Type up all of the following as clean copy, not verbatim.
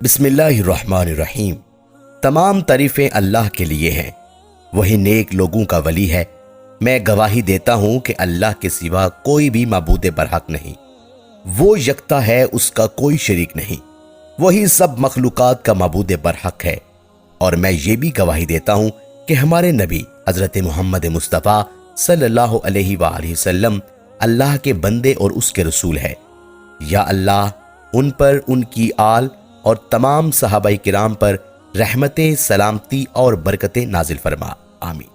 بسم اللہ الرحمن الرحیم۔ تمام تعریفیں اللہ کے لیے ہیں، وہی نیک لوگوں کا ولی ہے۔ میں گواہی دیتا ہوں کہ اللہ کے سوا کوئی بھی معبود برحق نہیں، وہ یکتا ہے، اس کا کوئی شریک نہیں، وہی سب مخلوقات کا معبود برحق ہے۔ اور میں یہ بھی گواہی دیتا ہوں کہ ہمارے نبی حضرت محمد مصطفیٰ صلی اللہ علیہ وآلہ وسلم اللہ کے بندے اور اس کے رسول ہے۔ یا اللہ ان پر، ان کی آل اور تمام صحابہ کرام پر رحمتیں، سلامتی اور برکتیں نازل فرما، آمین۔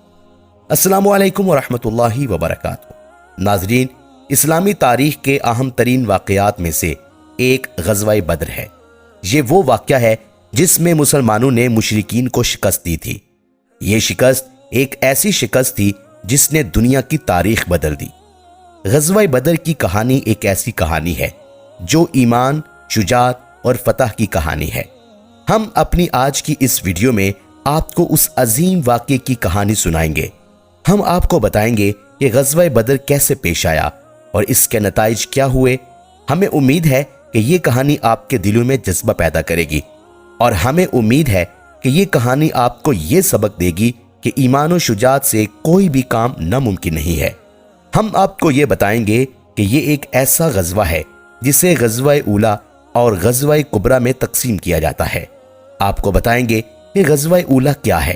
السلام علیکم ورحمۃ اللہ وبرکاتہ۔ ناظرین، اسلامی تاریخ کے اہم ترین واقعات میں سے ایک غزوہ بدر ہے۔ یہ وہ واقعہ ہے جس میں مسلمانوں نے مشرکین کو شکست دی تھی۔ یہ شکست ایک ایسی شکست تھی جس نے دنیا کی تاریخ بدل دی۔ غزوہ بدر کی کہانی ایک ایسی کہانی ہے جو ایمان، شجاعت اور فتح کی کہانی ہے۔ ہم اپنی آج کی اس ویڈیو میں آپ کو اس عظیم واقعے کی کہانی سنائیں گے۔ ہم آپ کو بتائیں گے کہ غزوہ بدر کیسے پیش آیا اور اس کے نتائج کیا ہوئے۔ ہمیں امید ہے کہ یہ کہانی آپ کے دلوں میں جذبہ پیدا کرے گی، اور ہمیں امید ہے کہ یہ کہانی آپ کو یہ سبق دے گی کہ ایمان و شجاعت سے کوئی بھی کام ناممکن نہیں ہے۔ ہم آپ کو یہ بتائیں گے کہ یہ ایک ایسا غزوہ ہے جسے غزوہ اولا اور غزوہ کبریٰ میں تقسیم کیا جاتا ہے۔ آپ کو بتائیں گے کہ غزوہ اولا کیا ہے۔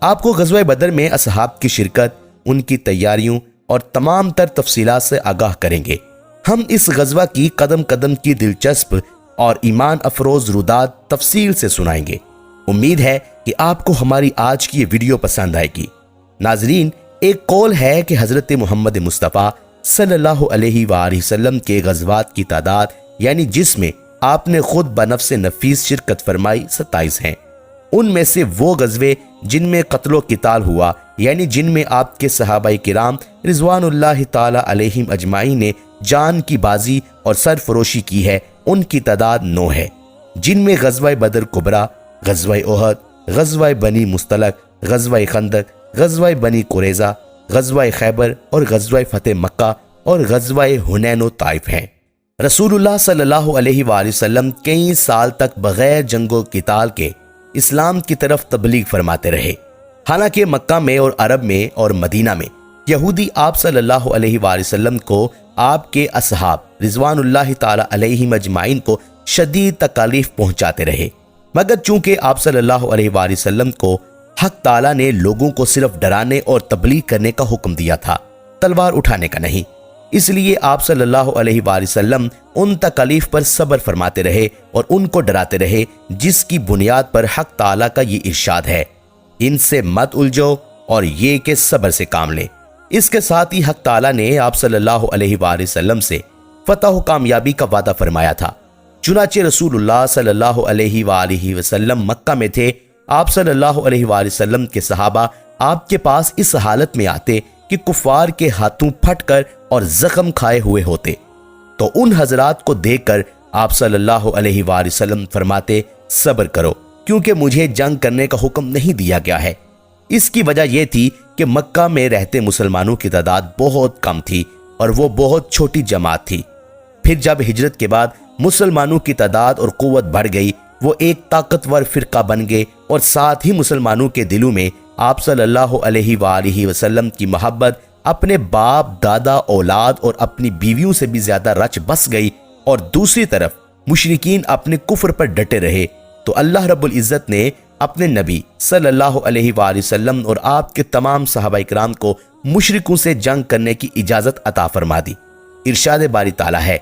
آپ کو غزوہ بدر میں اصحاب کی شرکت، ان کی تیاریوں اور تمام تر تفصیلات سے آگاہ کریں گے۔ ہم اس غزوہ کی قدم قدم کی دلچسپ اور ایمان افروز روداد تفصیل سے سنائیں گے۔ امید ہے کہ آپ کو ہماری آج کی یہ ویڈیو پسند آئے گی۔ ناظرین، ایک قول ہے کہ حضرت محمد مصطفیٰ صلی اللہ علیہ وآلہ وسلم کے غزوات کی تعداد، یعنی جس میں آپ نے خود بنفس نفیس شرکت فرمائی، 27 ہیں۔ ان میں سے وہ غزوے جن میں قتل و قتال ہوا، یعنی جن میں آپ کے صحابہ کرام رضوان اللہ تعالی علیہم اجمعین نے جان کی بازی اور سرفروشی کی ہے، ان کی تعداد 9 ہے، جن میں غزوہ بدر کبریٰ، غزوہ احد، غزوہ بنی مصطلق، غزوہ خندق، غزوہ بنی قریظہ، غزوہ خیبر اور غزوہ فتح مکہ اور غزوہ حنین و طائف ہیں۔ رسول اللہ صلی اللہ علیہ وآلہ وسلم کئی سال تک بغیر جنگ و قتال کے اسلام کی طرف تبلیغ فرماتے رہے۔ حالانکہ مکہ میں اور عرب میں اور مدینہ میں یہودی آپ صلی اللہ علیہ وآلہ وسلم کو، آپ کے اصحاب رضوان اللہ تعالی علیہم اجمعین کو شدید تکالیف پہنچاتے رہے، مگر چونکہ آپ صلی اللہ علیہ وآلہ وسلم کو حق تعالیٰ نے لوگوں کو صرف ڈرانے اور تبلیغ کرنے کا حکم دیا تھا، تلوار اٹھانے کا نہیں، اس لیے آپ صلی اللہ علیہ وآلہ وسلم ان تکالیف پر صبر فرماتے رہے اور ان کو ڈراتے رہے، جس کی بنیاد پر حق تعالیٰ کا یہ ارشاد ہے، ان سے مت الجھو اور یہ کہ صبر سے کام لیں۔ اس کے ساتھ ہی حق تعالیٰ نے آپ صلی اللہ علیہ وآلہ وسلم سے فتح و کامیابی کا وعدہ فرمایا تھا۔ چنانچہ رسول اللہ صلی اللہ علیہ وآلہ وسلم مکہ میں تھے۔ آپ صلی اللہ علیہ وآلہ وسلم کے صحابہ آپ کے پاس اس حالت میں آتے کہ کفار کے ہاتھوں پھٹ کر اور زخم کھائے ہوئے ہوتے، تو ان حضرات کو دیکھ کر آپ صلی اللہ علیہ وآلہ وسلم فرماتے، صبر کرو، کیونکہ مجھے جنگ کرنے کا حکم نہیں دیا گیا ہے۔ اس کی وجہ یہ تھی کہ مکہ میں رہتے مسلمانوں کی تعداد بہت کم تھی اور وہ بہت چھوٹی جماعت تھی۔ پھر جب ہجرت کے بعد مسلمانوں کی تعداد اور قوت بڑھ گئی، وہ ایک طاقتور فرقہ بن گئے، اور ساتھ ہی مسلمانوں کے دلوں میں آپ صلی اللہ علیہ وآلہ وسلم کی محبت اپنے باپ، دادا، اولاد اور اپنی بیویوں سے بھی زیادہ رچ بس گئی، اور دوسری طرف مشرکین اپنے کفر پر ڈٹے رہے۔ تو اللہ رب العزت نے اپنے نبی صلی اللہ علیہ وآلہ وسلم اور آپ کے تمام صحابہ کرام کو مشرکوں سے جنگ کرنے کی اجازت عطا فرما دی۔ ارشاد باری تعالیٰ ہے،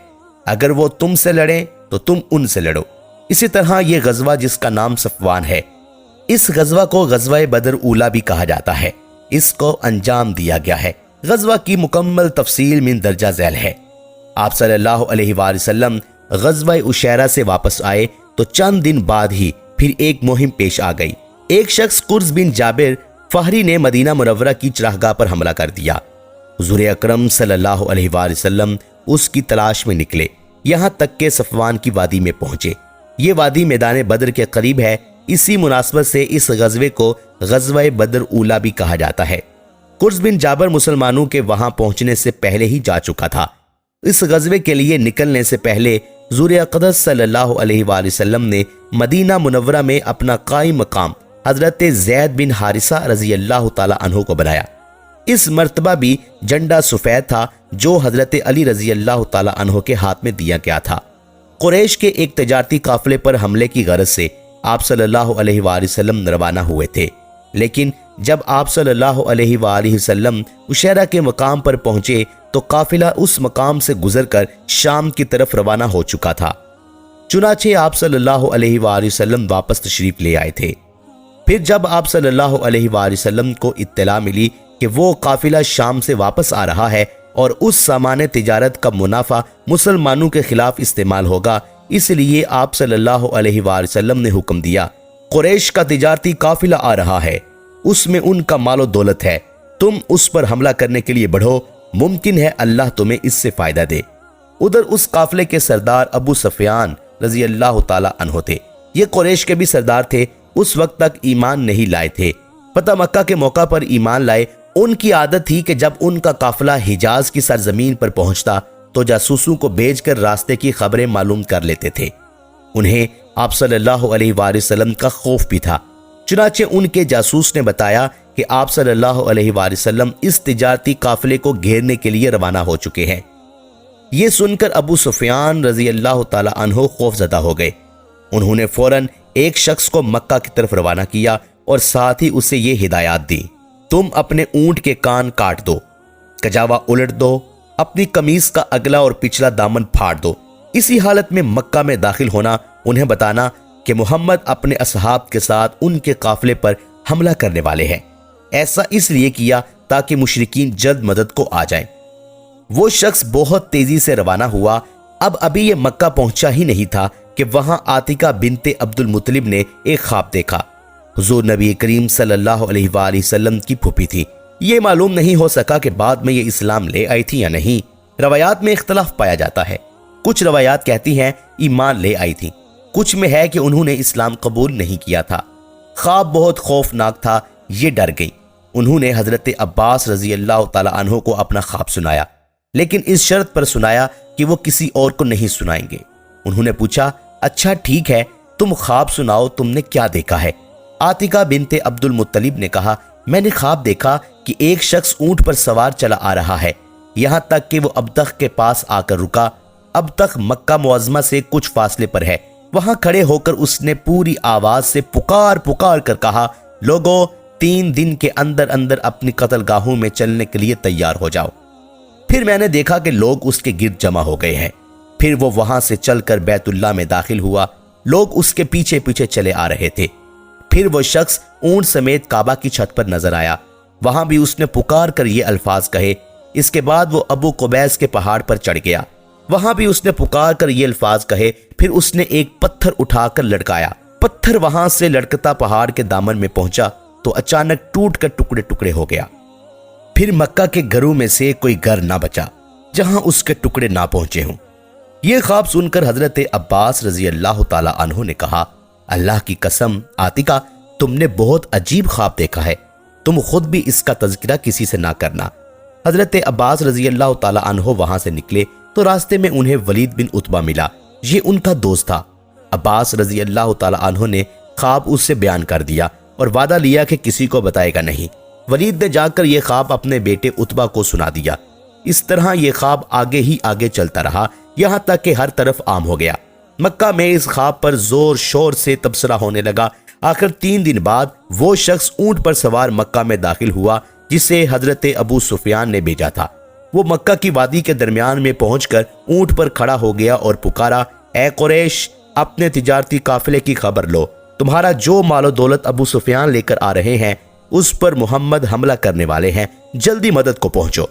اگر وہ تم سے لڑیں تو تم ان سے لڑو۔ اسی طرح یہ غزوہ جس کا نام صفوان ہے، اس غزوہ کو غزوہ بدر اولا بھی کہا جاتا ہے، اس کو انجام دیا گیا ہے۔ غزوہ کی مکمل تفصیل من درجہ ذیل ہے۔ آپ صلی اللہ علیہ وآلہ وسلم غزوہ عشیرہ سے واپس آئے تو چند دن بعد ہی پھر ایک مہم پیش آ گئی۔ ایک شخص قرظ بن جابر فہری نے مدینہ منورہ کی چراگاہ پر حملہ کر دیا۔ حضور اکرم صلی اللہ علیہ وآلہ وسلم اس کی تلاش میں نکلے، یہاں تک کہ صفوان کی وادی میں پہنچے۔ یہ وادی میدان بدر کے قریب ہے، اسی مناسبت سے اس غزوے کو غزوہ بدر اولا بھی کہا جاتا ہے۔ قرظ بن جابر مسلمانوں کے وہاں پہنچنے سے پہلے ہی جا چکا تھا۔ اس غزوے کے لیے نکلنے سے پہلے حضور اقدس صلی اللہ علیہ وآلہ وسلم نے مدینہ منورہ میں اپنا قائم مقام حضرت زید بن حارثہ رضی اللہ تعالی عنہ کو بنایا۔ اس مرتبہ بھی جھنڈا سفید تھا جو حضرت علی رضی اللہ تعالی عنہ کے ہاتھ میں دیا گیا تھا۔ قریش کے ایک تجارتی قافلے پر حملے کی غرض سے آپ صلی اللہ علیہ وآلہ وسلم روانہ ہوئے تھے، لیکن جب آپ صلی اللہ علیہ وآلہ وسلم عشیرہ کے مقام پر پہنچے تو قافلہ اس مقام سے گزر کر شام کی طرف روانہ ہو چکا تھا۔ چنانچہ آپ صلی اللہ علیہ وآلہ وسلم واپس تشریف لے آئے تھے۔ پھر جب آپ صلی اللہ علیہ وآلہ وسلم کو اطلاع ملی کہ وہ قافلہ شام سے واپس آ رہا ہے اور اس سامان تجارت کا منافع مسلمانوں کے خلاف استعمال ہوگا، اس لیے آپ صلی اللہ علیہ وآلہ وسلم نے حکم دیا، قریش کا تجارتی قافلہ آ رہا ہے، اس میں ان کا مال و دولت ہے، تم اس پر حملہ کرنے کے لیے بڑھو، ممکن ہے اللہ تمہیں اس سے فائدہ دے۔ ادھر اس قافلے کے سردار ابو سفیان رضی اللہ تعالی عنہ تھے۔ یہ قریش کے بھی سردار تھے، اس وقت تک ایمان نہیں لائے تھے۔ فتح مکہ کے موقع پر ایمان لائے۔ ان کی عادت تھی کہ جب ان کا قافلہ حجاز کی سرزمین پر پہنچتا تو جاسوسوں کو بھیج کر راستے کی خبریں معلوم کر لیتے تھے۔ انہیں آپ صلی اللہ علیہ وآلہ وسلم کا خوف بھی تھا، چنانچہ ان کے جاسوس نے بتایا کہ آپ صلی اللہ علیہ وآلہ وسلم اس تجارتی قافلے کو گھیرنے کے لیے روانہ ہو چکے ہیں۔ یہ سن کر ابو سفیان رضی اللہ تعالی عنہ خوف زدہ ہو گئے۔ انہوں نے فوراً ایک شخص کو مکہ کی طرف روانہ کیا اور ساتھ ہی اسے یہ ہدایات دی، تم اپنے اونٹ کے کان کاٹ دو، کجاوا الٹ دو، اپنی قمیص کا اگلا اور پچھلا دامن پھاڑ دو، اسی حالت میں مکہ میں داخل ہونا، انہیں بتانا کہ محمد اپنے اصحاب کے ساتھ ان کے قافلے پر حملہ کرنے والے ہیں۔ ایسا اس لیے کیا تاکہ مشرکین جلد مدد کو آ جائیں۔ وہ شخص بہت تیزی سے روانہ ہوا۔ اب ابھی یہ مکہ پہنچا ہی نہیں تھا کہ وہاں عاتکہ بنت عبد المطلب نے ایک خواب دیکھا۔ حضور نبی کریم صلی اللہ علیہ وآلہ وسلم کی پھوپھی تھی۔ یہ معلوم نہیں ہو سکا کہ بعد میں یہ اسلام لے آئی تھی یا نہیں، روایات میں اختلاف پایا جاتا ہے۔ کچھ روایات کہتی ہیں ایمان لے آئی تھی، کچھ میں ہے کہ انہوں نے اسلام قبول نہیں کیا تھا۔ خواب بہت خوفناک تھا، یہ ڈر گئی۔ انہوں نے حضرت عباس رضی اللہ تعالی عنہ کو اپنا خواب سنایا، لیکن اس شرط پر سنایا کہ وہ کسی اور کو نہیں سنائیں گے۔ انہوں نے پوچھا، اچھا ٹھیک ہے، تم خواب سناؤ، تم نے کیا دیکھا ہے؟ عاتکہ بنت عبد المطلب نے کہا، میں نے خواب دیکھا کہ ایک شخص اونٹ پر سوار چلا آ رہا ہے، یہاں تک کہ وہ ابتخ کے پاس آ کر رکا۔ ابتخ مکہ معظمہ سے کچھ فاصلے پر ہے۔ وہاں کھڑے ہو کر اس نے پوری آواز سے پکار پکار کر کہا، لوگو 3 دن کے اندر اندر اپنی قتل گاہوں میں چلنے کے لیے تیار ہو جاؤ۔ پھر میں نے دیکھا کہ لوگ اس کے گرد جمع ہو گئے ہیں۔ پھر وہ وہاں سے چل کر بیت اللہ میں داخل ہوا، لوگ اس کے پیچھے پیچھے چلے آ رہے تھے۔ پھر وہ شخص اونٹ سمیت کعبہ کی چھت پر نظر آیا، وہاں بھی اس نے پکار کر یہ الفاظ کہے۔ اس کے بعد وہ ابو قبیس کے پہاڑ پر چڑھ گیا، وہاں بھی اس نے پکار کر یہ الفاظ کہے۔ پھر اس نے ایک پتھر اٹھا کر لڑکایا، پتھر وہاں سے لڑکتا پہاڑ کے دامن میں پہنچا تو اچانک ٹوٹ کر ٹکڑے ٹکڑے ہو گیا۔ پھر مکہ کے گھروں میں سے کوئی گھر نہ بچا جہاں اس کے ٹکڑے نہ پہنچے ہوں۔ یہ خواب سن کر حضرت عباس رضی اللہ تعالی عنہ نے کہا، اللہ کی قسم عاتکہ، تم نے بہت عجیب خواب دیکھا ہے، تم خود بھی اس کا تذکرہ کسی سے نہ کرنا۔ حضرت عباس رضی اللہ تعالی عنہ وہاں سے نکلے تو راستے میں انہیں ولید بن عتبہ ملا، یہ ان کا دوست تھا۔ عباس رضی اللہ تعالی عنہ نے خواب اس سے بیان کر دیا اور وعدہ لیا کہ کسی کو بتائے گا نہیں۔ ولید نے جا کر یہ خواب اپنے بیٹے عتبہ کو سنا دیا۔ اس طرح یہ خواب آگے ہی آگے چلتا رہا، یہاں تک کہ ہر طرف عام ہو گیا۔ مکہ میں اس خواب پر زور شور سے تبصرہ ہونے لگا۔ آخر 3 دن بعد وہ شخص اونٹ پر سوار مکہ میں داخل ہوا جسے حضرت ابو سفیان نے بھیجا تھا۔ وہ مکہ کی وادی کے درمیان میں پہنچ کر اونٹ پر کھڑا ہو گیا اور پکارا، اے قریش، اپنے تجارتی قافلے کی خبر لو، تمہارا جو مال و دولت ابو سفیان لے کر آ رہے ہیں اس پر محمد حملہ کرنے والے ہیں، جلدی مدد کو پہنچو۔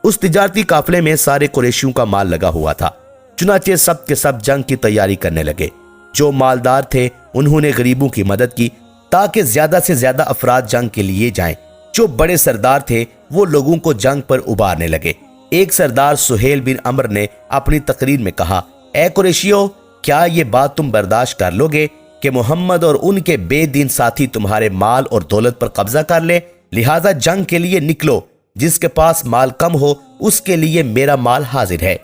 اس تجارتی قافلے میں سارے قریشیوں کا مال لگا ہوا تھا، چنانچہ سب کے سب جنگ کی تیاری کرنے لگے۔ جو مالدار تھے انہوں نے غریبوں کی مدد کی تاکہ زیادہ سے زیادہ افراد جنگ کے لیے جائیں۔ جو بڑے سردار تھے وہ لوگوں کو جنگ پر ابھارنے لگے۔ ایک سردار سہیل بن عمر نے اپنی تقریر میں کہا، اے قریشیو، کیا یہ بات تم برداشت کر لو گے کہ محمد اور ان کے بے دین ساتھی تمہارے مال اور دولت پر قبضہ کر لیں؟ لہٰذا جنگ کے لیے نکلو، جس کے پاس مال کم ہو اس کے لیے میرا مال حاضر ہے۔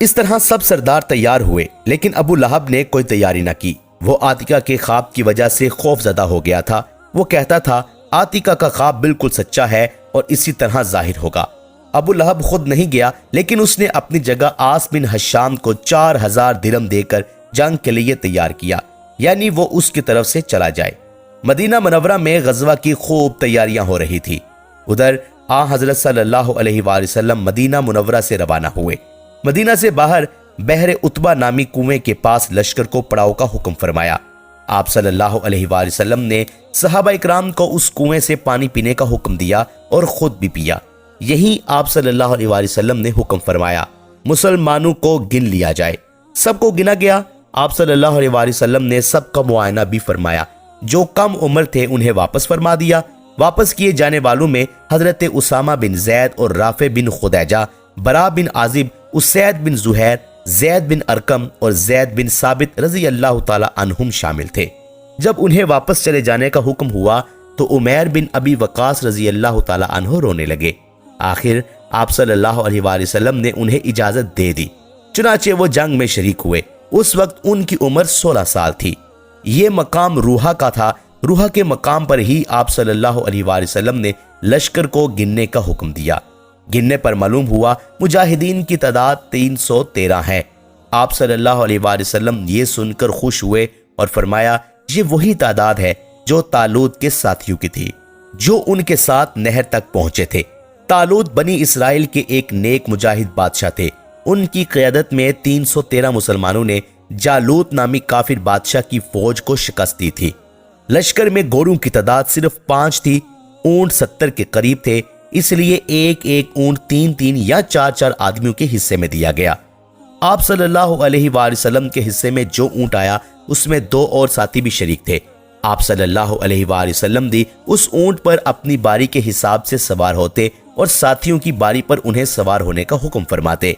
اس طرح سب سردار تیار ہوئے، لیکن ابو لہب نے کوئی تیاری نہ کی۔ وہ عاتکہ کے خواب کی وجہ سے خوف زدہ ہو گیا تھا۔ وہ کہتا تھا عاتکہ کا خواب بالکل سچا ہے اور اسی طرح ظاہر ہوگا۔ ابو لہب خود نہیں گیا، لیکن اس نے اپنی جگہ عاص بن حشام کو 4000 درہم دے کر جنگ کے لیے تیار کیا، یعنی وہ اس کی طرف سے چلا جائے۔ مدینہ منورہ میں غزوہ کی خوب تیاریاں ہو رہی تھی۔ ادھر حضرت صلی اللہ علیہ وآلہ وسلم مدینہ منورہ سے روانہ ہوئے۔ مدینہ سے باہر بحر عتبہ نامی کنویں کے پاس لشکر کو پڑاؤ کا حکم فرمایا۔ آپ صلی اللہ علیہ وآلہ وسلم نے صحابہ اکرام کو اس کنویں سے پانی پینے کا حکم دیا اور خود بھی پیا۔ یہی آپ صلی اللہ علیہ وآلہ وسلم نے حکم فرمایا مسلمانوں کو گن لیا جائے۔ سب کو گنا گیا۔ آپ صلی اللہ علیہ وآلہ وسلم نے سب کا معائنہ بھی فرمایا۔ جو کم عمر تھے انہیں واپس فرما دیا۔ واپس کیے جانے والوں میں حضرت اسامہ بن زید اور رافع بن خدیجہ، برا بن عازب، اسید بن زہیر، زید بن ارقم اور زید بن ثابت رضی اللہ تعالی عنہم شامل تھے۔ جب انہیں واپس چلے جانے کا حکم ہوا تو عمیر بن ابی وقاص رضی اللہ تعالی عنہ رونے لگے۔ آخر آپ صلی اللہ علیہ وآلہ وسلم نے انہیں اجازت دے دی، چنانچہ وہ جنگ میں شریک ہوئے۔ اس وقت ان کی عمر 16 سال تھی۔ یہ مقام روحہ کا تھا۔ روحہ کے مقام پر ہی آپ صلی اللہ علیہ وآلہ وسلم نے لشکر کو گننے کا حکم دیا۔ گننے پر معلوم ہوا مجاہدین کی تعداد 313 ہے۔ آپ صلی اللہ علیہ وآلہ وسلم یہ سن کر خوش ہوئے اور فرمایا یہ وہی تعداد ہے جو طالوت کے ساتھیوں کی تھی، جو ان کے ساتھ نہر تک پہنچے تھے۔ طالوت بنی اسرائیل کے ایک نیک مجاہد بادشاہ تھے۔ ان کی قیادت میں 313 مسلمانوں نے جالوت نامی کافر بادشاہ کی فوج کو شکست دی تھی۔ لشکر میں گھوڑوں کی تعداد صرف 5 تھی، اونٹ 70 کے قریب تھے، اس لیے ایک ایک اونٹ 3 یا 4 آدمیوں کے حصے میں دیا گیا۔ آپ صلی اللہ علیہ وآلہ وسلم کے حصے میں جو اونٹ آیا اس میں 2 اور ساتھی بھی شریک تھے۔ آپ صلی اللہ علیہ وآلہ وسلم بھی اس اونٹ پر اپنی باری کے حساب سے سوار ہوتے اور ساتھیوں کی باری پر انہیں سوار ہونے کا حکم فرماتے۔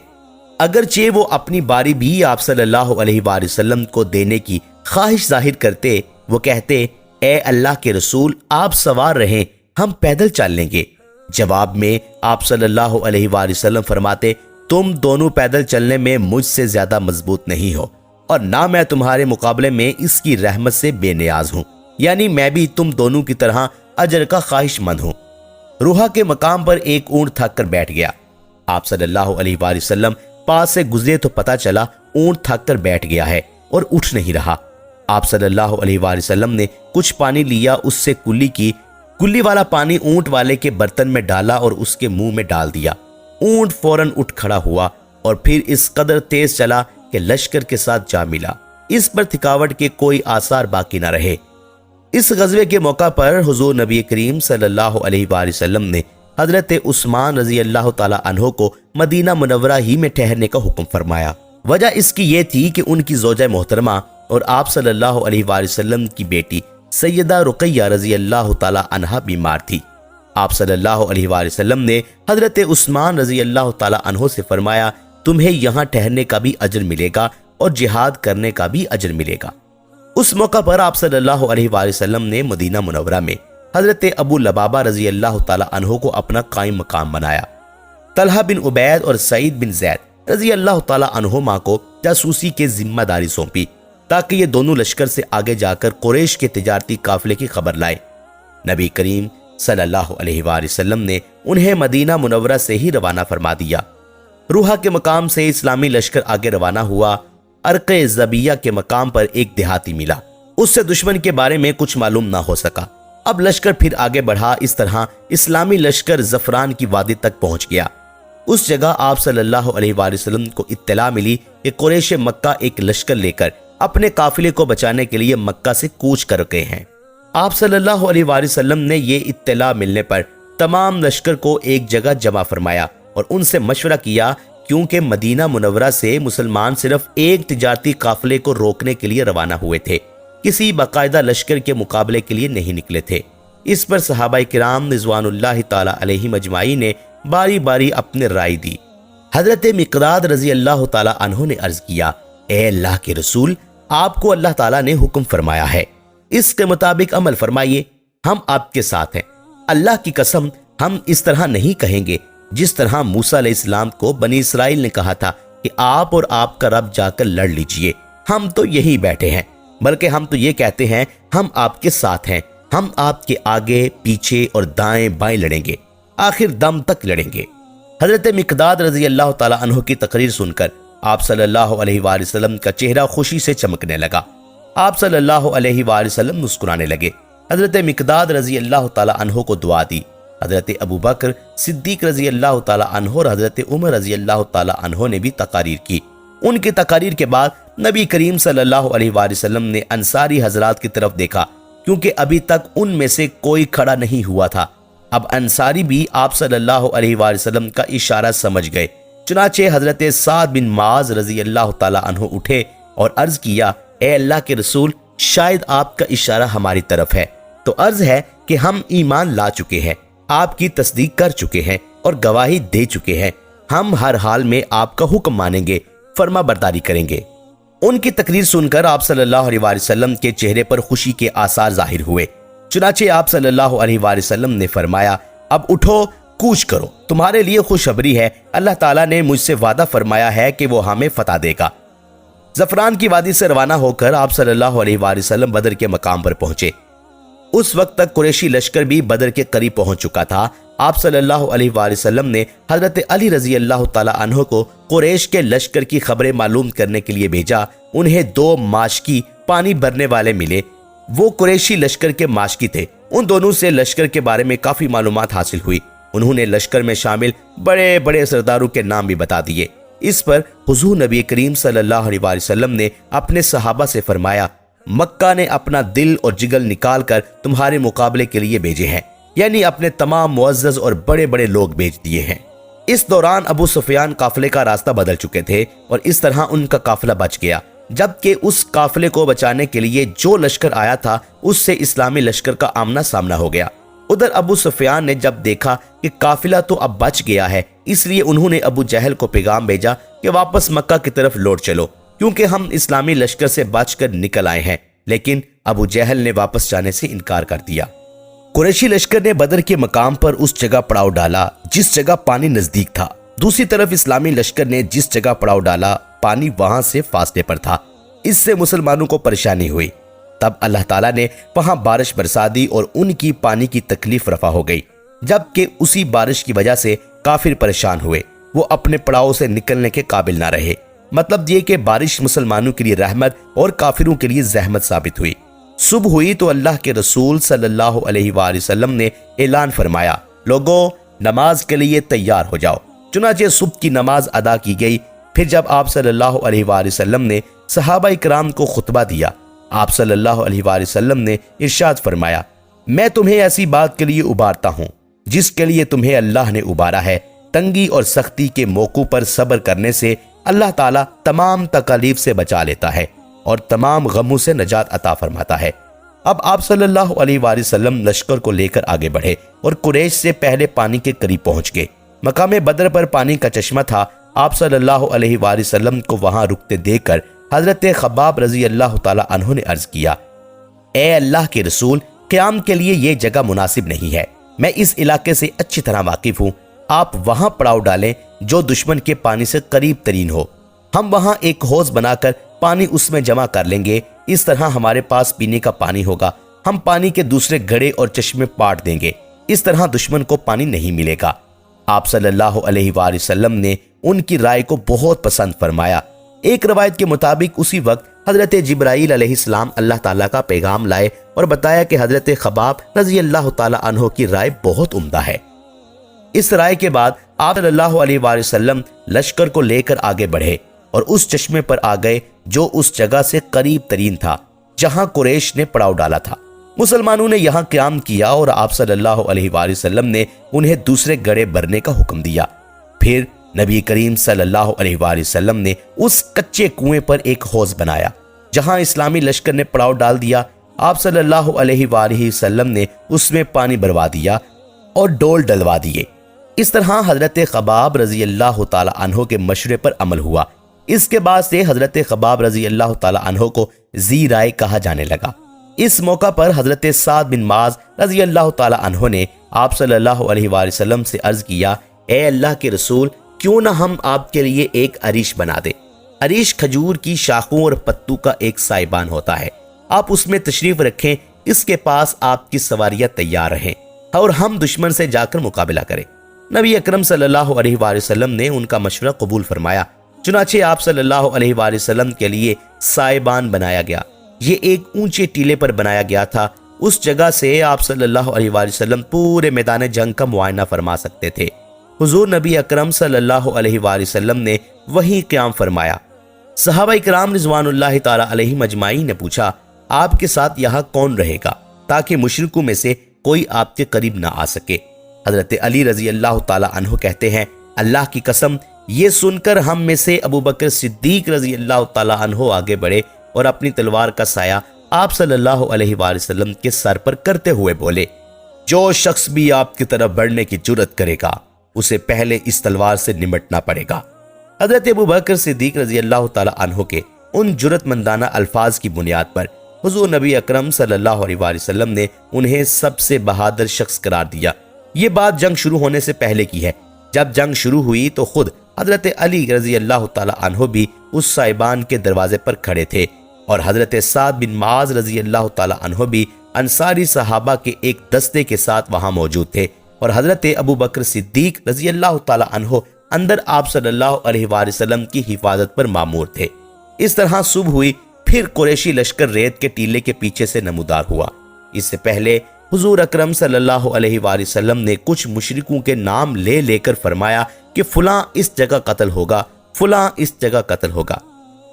اگرچہ وہ اپنی باری بھی آپ صلی اللہ علیہ وآلہ وسلم کو دینے کی خواہش ظاہر کرتے، وہ کہتے اے اللہ کے رسول آپ سوار رہیں، ہم پیدل چل لیں گے۔ جواب میں آپ صلی اللہ علیہ وآلہ وسلم فرماتے تم دونوں پیدل چلنے میں مجھ سے زیادہ مضبوط نہیں ہو، اور نہ میں تمہارے مقابلے میں اس کی رحمت سے بے نیاز ہوں، یعنی میں بھی تم دونوں کی طرح اجر کا خواہش مند ہوں۔ روحہ کے مقام پر ایک اونٹ تھک کر بیٹھ گیا۔ آپ صلی اللہ علیہ وآلہ وسلم پاس سے گزرے تو پتہ چلا اونٹ تھک کر بیٹھ گیا ہے اور اٹھ نہیں رہا۔ آپ صلی اللہ علیہ وآلہ وسلم نے کچھ پانی لیا، اس سے کلی کی، کلی والا پانی اونٹ والے کے برتن میں ڈالا اور اس کے منہ میں ڈال دیا۔ اونٹ فوراً اٹھ کھڑا ہوا اور پھر اس قدر تیز چلا کہ لشکر کے ساتھ جا ملا۔ اس پر تھکاوٹ کے کوئی آثار باقی نہ رہے۔ اس غزوے کے موقع پر حضور نبی کریم صلی اللہ علیہ وآلہ وسلم نے حضرت عثمان رضی اللہ تعالی عنہ کو مدینہ منورہ ہی میں ٹھہرنے کا حکم فرمایا۔ وجہ اس کی یہ تھی کہ ان کی زوجہ محترمہ اور آپ صلی اللہ علیہ وآلہ وسلم کی بیٹی سیدہ رقیہ رضی اللہ تعالی عنہ بیمار تھی۔ آپ صلی اللہ علیہ وآلہ وسلم نے حضرت عثمان رضی اللہ تعالی عنہ سے فرمایا تمہیں یہاں ٹھہرنے کا بھی اجر ملے گا اور جہاد کرنے کا بھی اجر ملے گا۔ اس موقع پر آپ صلی اللہ علیہ وآلہ وسلم نے مدینہ منورہ میں حضرت ابو لبابہ رضی اللہ تعالی عنہ کو اپنا قائم مقام بنایا۔ طلحہ بن عبید اور سعید بن زید رضی اللہ تعالی عنہما کو جاسوسی کے ذمہ داری سونپی تاکہ یہ دونوں لشکر سے آگے جا کر قریش کے تجارتی قافلے کی خبر لائے۔ نبی کریم صلی اللہ علیہ وآلہ وسلم نے انہیں مدینہ منورہ سے ہی روانہ فرما دیا۔ روحہ کے مقام سے اسلامی لشکر آگے روانہ ہوا۔ عرق زبیہ کے مقام پر ایک دیہاتی ملا، اس سے دشمن کے بارے میں کچھ معلوم نہ ہو سکا۔ اب لشکر پھر آگے بڑھا، اس طرح اسلامی لشکر زفران کی وادی تک پہنچ گیا۔ اس جگہ آپ صلی اللہ علیہ وآلہ وسلم کو اطلاع ملی کہ قریش مکہ ایک لشکر لے کر اپنے قافلے کو بچانے کے لیے مکہ سے کوچ کر گئے ہیں۔ آپ صلی اللہ علیہ وآلہ وسلم نے یہ اطلاع ملنے پر تمام لشکر کو ایک جگہ جمع فرمایا اور ان سے مشورہ کیا، کیونکہ مدینہ منورہ سے مسلمان صرف ایک تجارتی قافلے کو روکنے کے لیے روانہ ہوئے تھے، کسی باقاعدہ لشکر کے مقابلے کے لیے نہیں نکلے تھے۔ اس پر صحابہ کرام رضوان اللہ تعالی علیہم اجمعین نے باری باری اپنے رائے دی۔ حضرت مقداد رضی اللہ تعالی عنہ نے عرض کیا اے اللہ کے رسول، آپ کو اللہ تعالیٰ نے حکم فرمایا ہے، اس کے مطابق عمل فرمائیے، ہم آپ کے ساتھ ہیں۔ اللہ کی قسم ہم اس طرح نہیں کہیں گے جس طرح موسیٰ علیہ السلام کو بنی اسرائیل نے کہا تھا کہ کہ آپ اور آپ کا رب جا کر لڑ لیجئے، ہم تو یہی بیٹھے ہیں، بلکہ ہم تو یہ کہتے ہیں ہم آپ کے ساتھ ہیں، ہم آپ کے آگے پیچھے اور دائیں بائیں لڑیں گے، آخر دم تک لڑیں گے۔ حضرت مقداد رضی اللہ تعالیٰ عنہ کی تقریر سن کر آپ صلی اللہ علیہ وآلہ وسلم کا چہرہ خوشی سے چمکنے لگا۔ آپ صلی اللہ علیہ وآلہ وسلم مسکرانے لگے۔ حضرت مقداد رضی اللہ تعالیٰ عنہ کو دعا دی۔ حضرت ابو بکر صدیق رضی اللہ تعالیٰ عنہ اور حضرت عمر رضی اللہ تعالیٰ عنہ نے بھی تقاریر کی۔ ان کی تقاریر کے بعد نبی کریم صلی اللہ علیہ وآلہ وسلم نے انصاری حضرات کی طرف دیکھا، کیونکہ ابھی تک ان میں سے کوئی کھڑا نہیں ہوا تھا۔ اب انصاری بھی آپ صلی اللہ علیہ وآلہ وسلم کا اشارہ سمجھ گئے، چنانچہ حضرت سعد بن معاذ رضی اللہ تعالیٰ عنہ اٹھے اور عرض کیا، اے اللہ کے رسول، شاید آپ کا اشارہ ہماری طرف ہے تو عرض ہے کہ ہم ایمان لا چکے ہیں، آپ کی تصدیق کر چکے ہیں اور گواہی دے چکے ہیں، ہم ہر حال میں آپ کا حکم مانیں گے، فرما برداری کریں گے۔ ان کی تقریر سن کر آپ صلی اللہ علیہ وآلہ وسلم کے چہرے پر خوشی کے آثار ظاہر ہوئے، چنانچہ آپ صلی اللہ علیہ وآلہ وسلم نے فرمایا، اب اٹھو، کوچ کرو، تمہارے لیے خوشخبری ہے، اللہ تعالیٰ نے مجھ سے وعدہ فرمایا ہے کہ وہ ہمیں فتح دے گا۔ زفران کی وادی سے روانہ ہو کر آپ صلی اللہ علیہ وآلہ وسلم بدر کے مقام پر پہنچے۔ اس وقت تک قریشی لشکر بھی بدر کے قریب پہنچ چکا تھا۔ آپ صلی اللہ علیہ وآلہ وسلم نے حضرت علی رضی اللہ تعالیٰ عنہ کو قریش کے لشکر کی خبریں معلوم کرنے کے لیے بھیجا۔ انہیں 2 ماشکی پانی بھرنے والے ملے، وہ قریشی لشکر کے ماشکی تھے۔ ان دونوں سے لشکر کے بارے میں کافی معلومات حاصل ہوئی۔ انہوں نے لشکر میں شامل بڑے بڑے سرداروں کے نام بھی بتا دیے۔ اس پر حضور نبی کریم صلی اللہ علیہ وآلہ وسلم نے اپنے صحابہ سے فرمایا، مکہ نے اپنا دل اور جگر نکال کر تمہارے مقابلے کے لیے بھیجے ہیں، یعنی اپنے تمام معزز اور بڑے بڑے لوگ بھیج دیے ہیں۔ اس دوران ابو سفیان قافلے کا راستہ بدل چکے تھے اور اس طرح ان کا قافلہ بچ گیا، جبکہ اس قافلے کو بچانے کے لیے جو لشکر آیا تھا اس سے اسلامی لشکر کا آمنا سامنا ہو گیا۔ ادھر ابو سفیان نے جب دیکھا کہ قافلہ تو اب بچ گیا ہے، اس لیے انہوں نے ابو جہل کو پیغام بھیجا کہ واپس مکہ کی طرف لوٹ چلو، کیونکہ ہم اسلامی لشکر سے بچ کر نکل آئے ہیں۔ لیکن ابو جہل نے واپس جانے سے انکار کر دیا۔ قریشی لشکر نے بدر کے مقام پر اس جگہ پڑاؤ ڈالا جس جگہ پانی نزدیک تھا۔ دوسری طرف اسلامی لشکر نے جس جگہ پڑاؤ ڈالا پانی وہاں سے فاصلے پر تھا۔ اس سے مسلمانوں کو پریشانی ہوئی۔ تب اللہ تعالیٰ نے وہاں بارش برسا دی اور ان کی پانی کی تکلیف رفع ہو گئی، جبکہ اسی بارش کی وجہ سے کافر پریشان ہوئے، وہ اپنے پڑاؤ سے نکلنے کے قابل نہ رہے۔ مطلب یہ کہ بارش مسلمانوں کے لیے رحمت اور کافروں کے لیے زحمت ثابت ہوئی۔ صبح ہوئی تو اللہ کے رسول صلی اللہ علیہ وآلہ وسلم نے اعلان فرمایا، لوگو نماز کے لیے تیار ہو جاؤ۔ چنانچہ صبح کی نماز ادا کی گئی۔ پھر جب آپ صلی اللہ علیہ وآلہ وسلم نے صحابہ اکرام کو خطبہ دیا، آپ صلی اللہ علیہ وآلہ وسلم نے ارشاد فرمایا، میں تمہیں ایسی بات کے لیے ابھارتا ہوں جس کے لیے تمہیں اللہ نے ابھارا ہے۔ تنگی اور سختی کے موقع پر صبر کرنے سے اللہ تعالیٰ تمام تکالیف سے بچا لیتا ہے اور تمام غموں سے نجات عطا فرماتا ہے۔ اب آپ صلی اللہ علیہ وآلہ وسلم لشکر کو لے کر آگے بڑھے اور قریش سے پہلے پانی کے قریب پہنچ گئے۔ مقام بدر پر پانی کا چشمہ تھا۔ آپ صلی اللہ علیہ وآلہ وسلم کو وہاں رکتے دیکھ کر حضرت خباب رضی اللہ تعالیٰ عنہ نے عرض کیا، اے اللہ کے رسول، قیام کے لیے یہ جگہ مناسب نہیں ہے، میں اس علاقے سے اچھی طرح واقف ہوں، آپ وہاں پڑاؤ ڈالیں جو دشمن کے پانی سے قریب ترین ہو، ہم وہاں ایک حوض بنا کر پانی اس میں جمع کر لیں گے، اس طرح ہمارے پاس پینے کا پانی ہوگا، ہم پانی کے دوسرے گھڑے اور چشمے پاٹ دیں گے، اس طرح دشمن کو پانی نہیں ملے گا۔ آپ صلی اللہ علیہ وآلہ وسلم نے ان کی رائے کو بہت پسند فرمایا۔ ایک روایت کے مطابق اسی وقت حضرت جبرائیل علیہ السلام اللہ تعالیٰ کا پیغام لائے اور بتایا کہ حضرت خباب رضی اللہ تعالیٰ عنہ کی رائے بہت عمدہ ہے۔ اس رائے کے بعد آپ صلی اللہ علیہ وآلہ وسلم لشکر کو لے کر آگے بڑھے اور اس چشمے پر آ گئے جو اس جگہ سے قریب ترین تھا جہاں قریش نے پڑاؤ ڈالا تھا۔ مسلمانوں نے یہاں قیام کیا اور آپ صلی اللہ علیہ وآلہ وسلم نے انہیں دوسرے گڑھے بھرنے کا حکم دیا۔ پھر نبی کریم صلی اللہ علیہ وآلہ وسلم نے اس کچے کنویں پر ایک حوض بنایا جہاں اسلامی لشکر نے پڑاؤ ڈال دیا۔ آپ صلی اللہ علیہ وآلہ وسلم نے اس میں پانی بھروا دیا اور ڈول ڈلوا دیے۔ اس طرح حضرت خباب رضی اللہ تعالی عنہ کے مشورے پر عمل ہوا۔ اس کے بعد سے حضرت خباب رضی اللہ تعالی عنہ کو ذی رائے کہا جانے لگا۔ اس موقع پر حضرت سعد بن معاذ رضی اللہ تعالی عنہ نے آپ صلی اللہ علیہ وآلہ وسلم سے عرض کیا، اے اللہ کے رسول، کیوں نہ ہم آپ کے لیے ایک عریش بنا دیں۔ عریش کھجور کی شاخوں اور پتوں کا ایک سائبان ہوتا ہے، آپ اس میں تشریف رکھیں، اس کے پاس آپ کی سواریاں تیار رہیں اور ہم دشمن سے جا کر مقابلہ کریں۔ نبی اکرم صلی اللہ علیہ وآلہ وسلم نے ان کا مشورہ قبول فرمایا، چنانچہ آپ صلی اللہ علیہ وآلہ وسلم کے لیے سائبان بنایا گیا۔ یہ ایک اونچے ٹیلے پر بنایا گیا تھا، اس جگہ سے آپ صلی اللہ علیہ وآلہ وسلم پورے میدان جنگ کا معائنہ فرما سکتے تھے۔ حضور نبی اکرم صلی اللہ علیہ وآلہ وسلم نے وہیں قیام فرمایا۔ صحابہ اکرام رضوان اللہ تعالی علیہم اجمعین نے پوچھا، آپ کے ساتھ یہاں کون رہے گا تاکہ مشرکوں میں سے کوئی آپ کے قریب نہ آ سکے؟ حضرت علی رضی اللہ تعالی عنہ کہتے ہیں، اللہ کی قسم، یہ سن کر ہم میں سے ابو بکر صدیق رضی اللہ تعالی عنہ آگے بڑھے اور اپنی تلوار کا سایہ آپ صلی اللہ علیہ وآلہ وسلم کے سر پر کرتے ہوئے بولے، جو شخص بھی آپ کی طرف بڑھنے کی جرت کرے گا اسے پہلے اس تلوار سے نمٹنا پڑے گا۔ حضرت ابو بکر صدیق رضی اللہ تعالی عنہ کے ان جرت مندانہ الفاظ کی بنیاد پر حضور نبی اکرم صلی اللہ علیہ وآلہ وسلم نے انہیں سب سے بہادر شخص قرار دیا۔ یہ بات جنگ شروع ہونے سے پہلے کی ہے۔ جب جنگ شروع ہوئی تو خود حضرت علی رضی اللہ تعالی عنہ بھی اس سائبان کے دروازے پر کھڑے تھے، اور حضرت سعد بن معاذ رضی اللہ تعالی عنہ بھی انصاری صحابہ کے ایک دستے کے ساتھ وہاں موجود تھے، اور حضرت ابو بکر صدیق رضی اللہ تعالی عنہ اندر آپ صلی اللہ علیہ وآلہ وسلم کی حفاظت پر مامور تھے۔ اس طرح صبح ہوئی، پھر قریشی لشکر ریت کے ٹیلے کے پیچھے سے نمودار ہوا۔ اس سے پہلے حضور اکرم صلی اللہ علیہ وآلہ وسلم نے کچھ مشرکوں کے نام لے لے کر فرمایا کہ فلاں اس جگہ قتل ہوگا، فلاں اس جگہ قتل ہوگا۔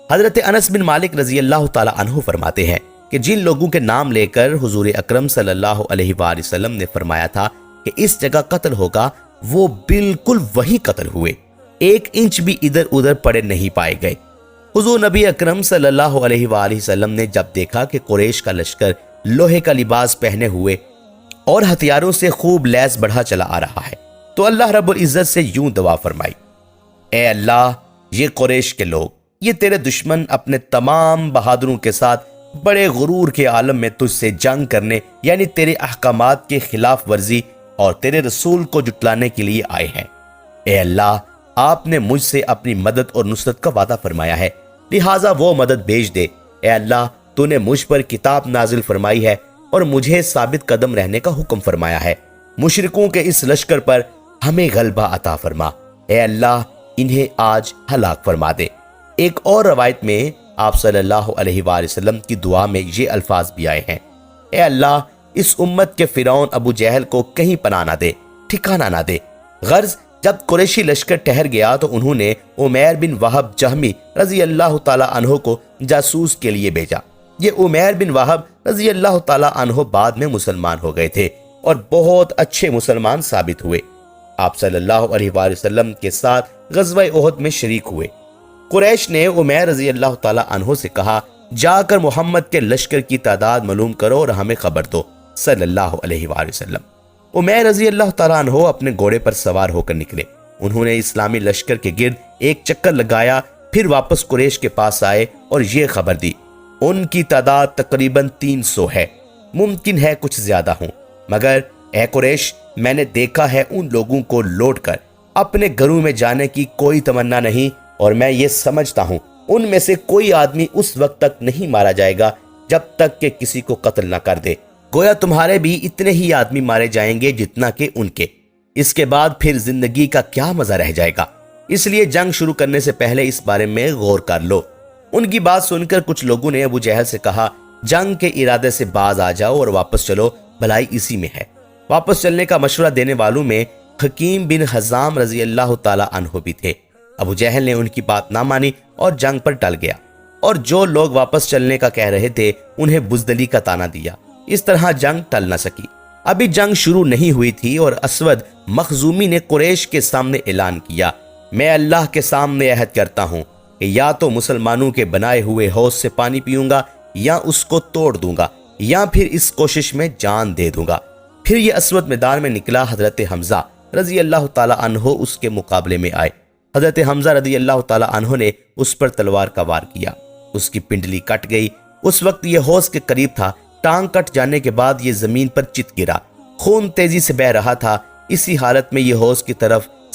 حضرت انس بن مالک رضی اللہ تعالی عنہ فرماتے ہیں کہ جن لوگوں کے نام لے کر حضور اکرم صلی اللہ علیہ وآلہ وسلم نے فرمایا تھا کہ اس جگہ قتل ہوگا، وہ بالکل وہی قتل ہوئے، ایک انچ بھی ادھر ادھر پڑے نہیں پائے گئے۔ حضور نبی اکرم صلی اللہ علیہ وآلہ وسلم نے جب دیکھا کہ قریش کا لشکر لوہے کا لباس پہنے ہوئے اور ہتھیاروں سے خوب لیس بڑھا چلا آ رہا ہے، تو اللہ رب العزت سے یوں دعا فرمائی، اے اللہ، یہ قریش کے لوگ، یہ تیرے دشمن اپنے تمام بہادروں کے ساتھ بڑے غرور کے عالم میں تجھ سے جنگ کرنے، یعنی تیرے احکامات کے خلاف ورزی اور تیرے رسول کو جٹلانے کے لیے آئے ہیں۔ اے اللہ، آپ نے مجھ سے اپنی مدد اور نصرت کا وعدہ فرمایا ہے، لہٰذا وہ مدد بھیج دے۔ اے اللہ، تو نے مجھ پر کتاب نازل فرمائی ہے اور مجھے ثابت قدم رہنے کا حکم فرمایا ہے، مشرکوں کے اس لشکر پر ہمیں غلبہ عطا فرما۔ اے اللہ، انہیں آج ہلاک فرما دے۔ ایک اور روایت میں آپ صلی اللہ علیہ وآلہ وسلم کی دعا میں یہ الفاظ بھی آئے ہیں، اے اللہ، اس امت کے فرعون ابو جہل کو کہیں پناہ نہ دے، ٹھکانہ نہ دے۔ غرض جب قریشی لشکر ٹھہر گیا تو انہوں نے عمیر بن وہب جہمی رضی اللہ تعالی عنہ کو جاسوس کے لیے بھیجا۔ یہ عمیر بن وہب رضی اللہ تعالی عنہ بعد میں مسلمان ہو گئے تھے اور بہت اچھے مسلمان ثابت ہوئے۔ آپ صلی اللہ علیہ وآلہ وسلم کے ساتھ غزوہ احد میں شریک ہوئے۔ قریش نے عمیر رضی اللہ تعالی عنہ سے کہا، جا کر محمد کے لشکر کی تعداد معلوم کرو اور ہمیں خبر دو، صلی اللہ علیہ وآلہ وسلم۔ عمیر رضی اللہ تعالیٰ عنہ اپنے گھوڑے پر سوار ہو کر نکلے۔ انہوں نے اسلامی لشکر کے گرد ایک چکر لگایا، پھر واپس قریش کے پاس آئے اور یہ خبر دی، ان کی تعداد تقریباً 300 ہے، ممکن ہے کچھ زیادہ ہوں، مگر اے قریش، میں نے دیکھا ہے ان لوگوں کو لوٹ کر اپنے گھروں میں جانے کی کوئی تمنا نہیں، اور میں یہ سمجھتا ہوں ان میں سے کوئی آدمی اس وقت تک نہیں مارا جائے گا جب تک کہ کسی کو قتل نہ کر دے، گویا تمہارے بھی اتنے ہی آدمی مارے جائیں گے جتنا کہ ان کے، اس کے بعد پھر زندگی کا کیا مزہ رہ جائے گا، اس لیے جنگ شروع کرنے سے پہلے اس بارے میں غور کر لو۔ ان کی بات سن کر کچھ لوگوں نے ابو جہل سے کہا، جنگ کے ارادے سے باز آ جاؤ اور واپس چلو، بھلائی اسی میں ہے۔ واپس چلنے کا مشورہ دینے والوں میں حکیم بن حزام رضی اللہ تعالی عنہ بھی تھے۔ ابو جہل نے ان کی بات نہ مانی اور جنگ پر ٹل گیا، اور جو لوگ واپس چلنے کا کہہ رہے تھے انہیں بزدلی کا طعنہ دیا۔ اس طرح جنگ ٹل نہ سکی۔ ابھی جنگ شروع نہیں ہوئی تھی اور اسود مخزومی نے قریش کے سامنے اعلان کیا، میں اللہ کے سامنے عہد کرتا ہوں کہ یا تو مسلمانوں کے بنائے ہوئے حوض سے پانی پیوں گا یا اس کو توڑ دوں گا یا پھر اس کوشش میں جان دے دوں گا۔ پھر یہ اسود میدان میں نکلا۔ حضرت حمزہ رضی اللہ تعالی عنہ اس کے مقابلے میں آئے۔ حضرت حمزہ رضی اللہ تعالی عنہ نے اس پر تلوار کا وار کیا، اس کی پنڈلی کٹ گئی۔ اس وقت یہ حوض کے قریب تھا، ٹانگ کٹ جانے کے بعد یہ زمین پر چت گرا، خون تیزی سے بہہ رہا تھا۔ اسی حالت میں یہ حوض کی طرف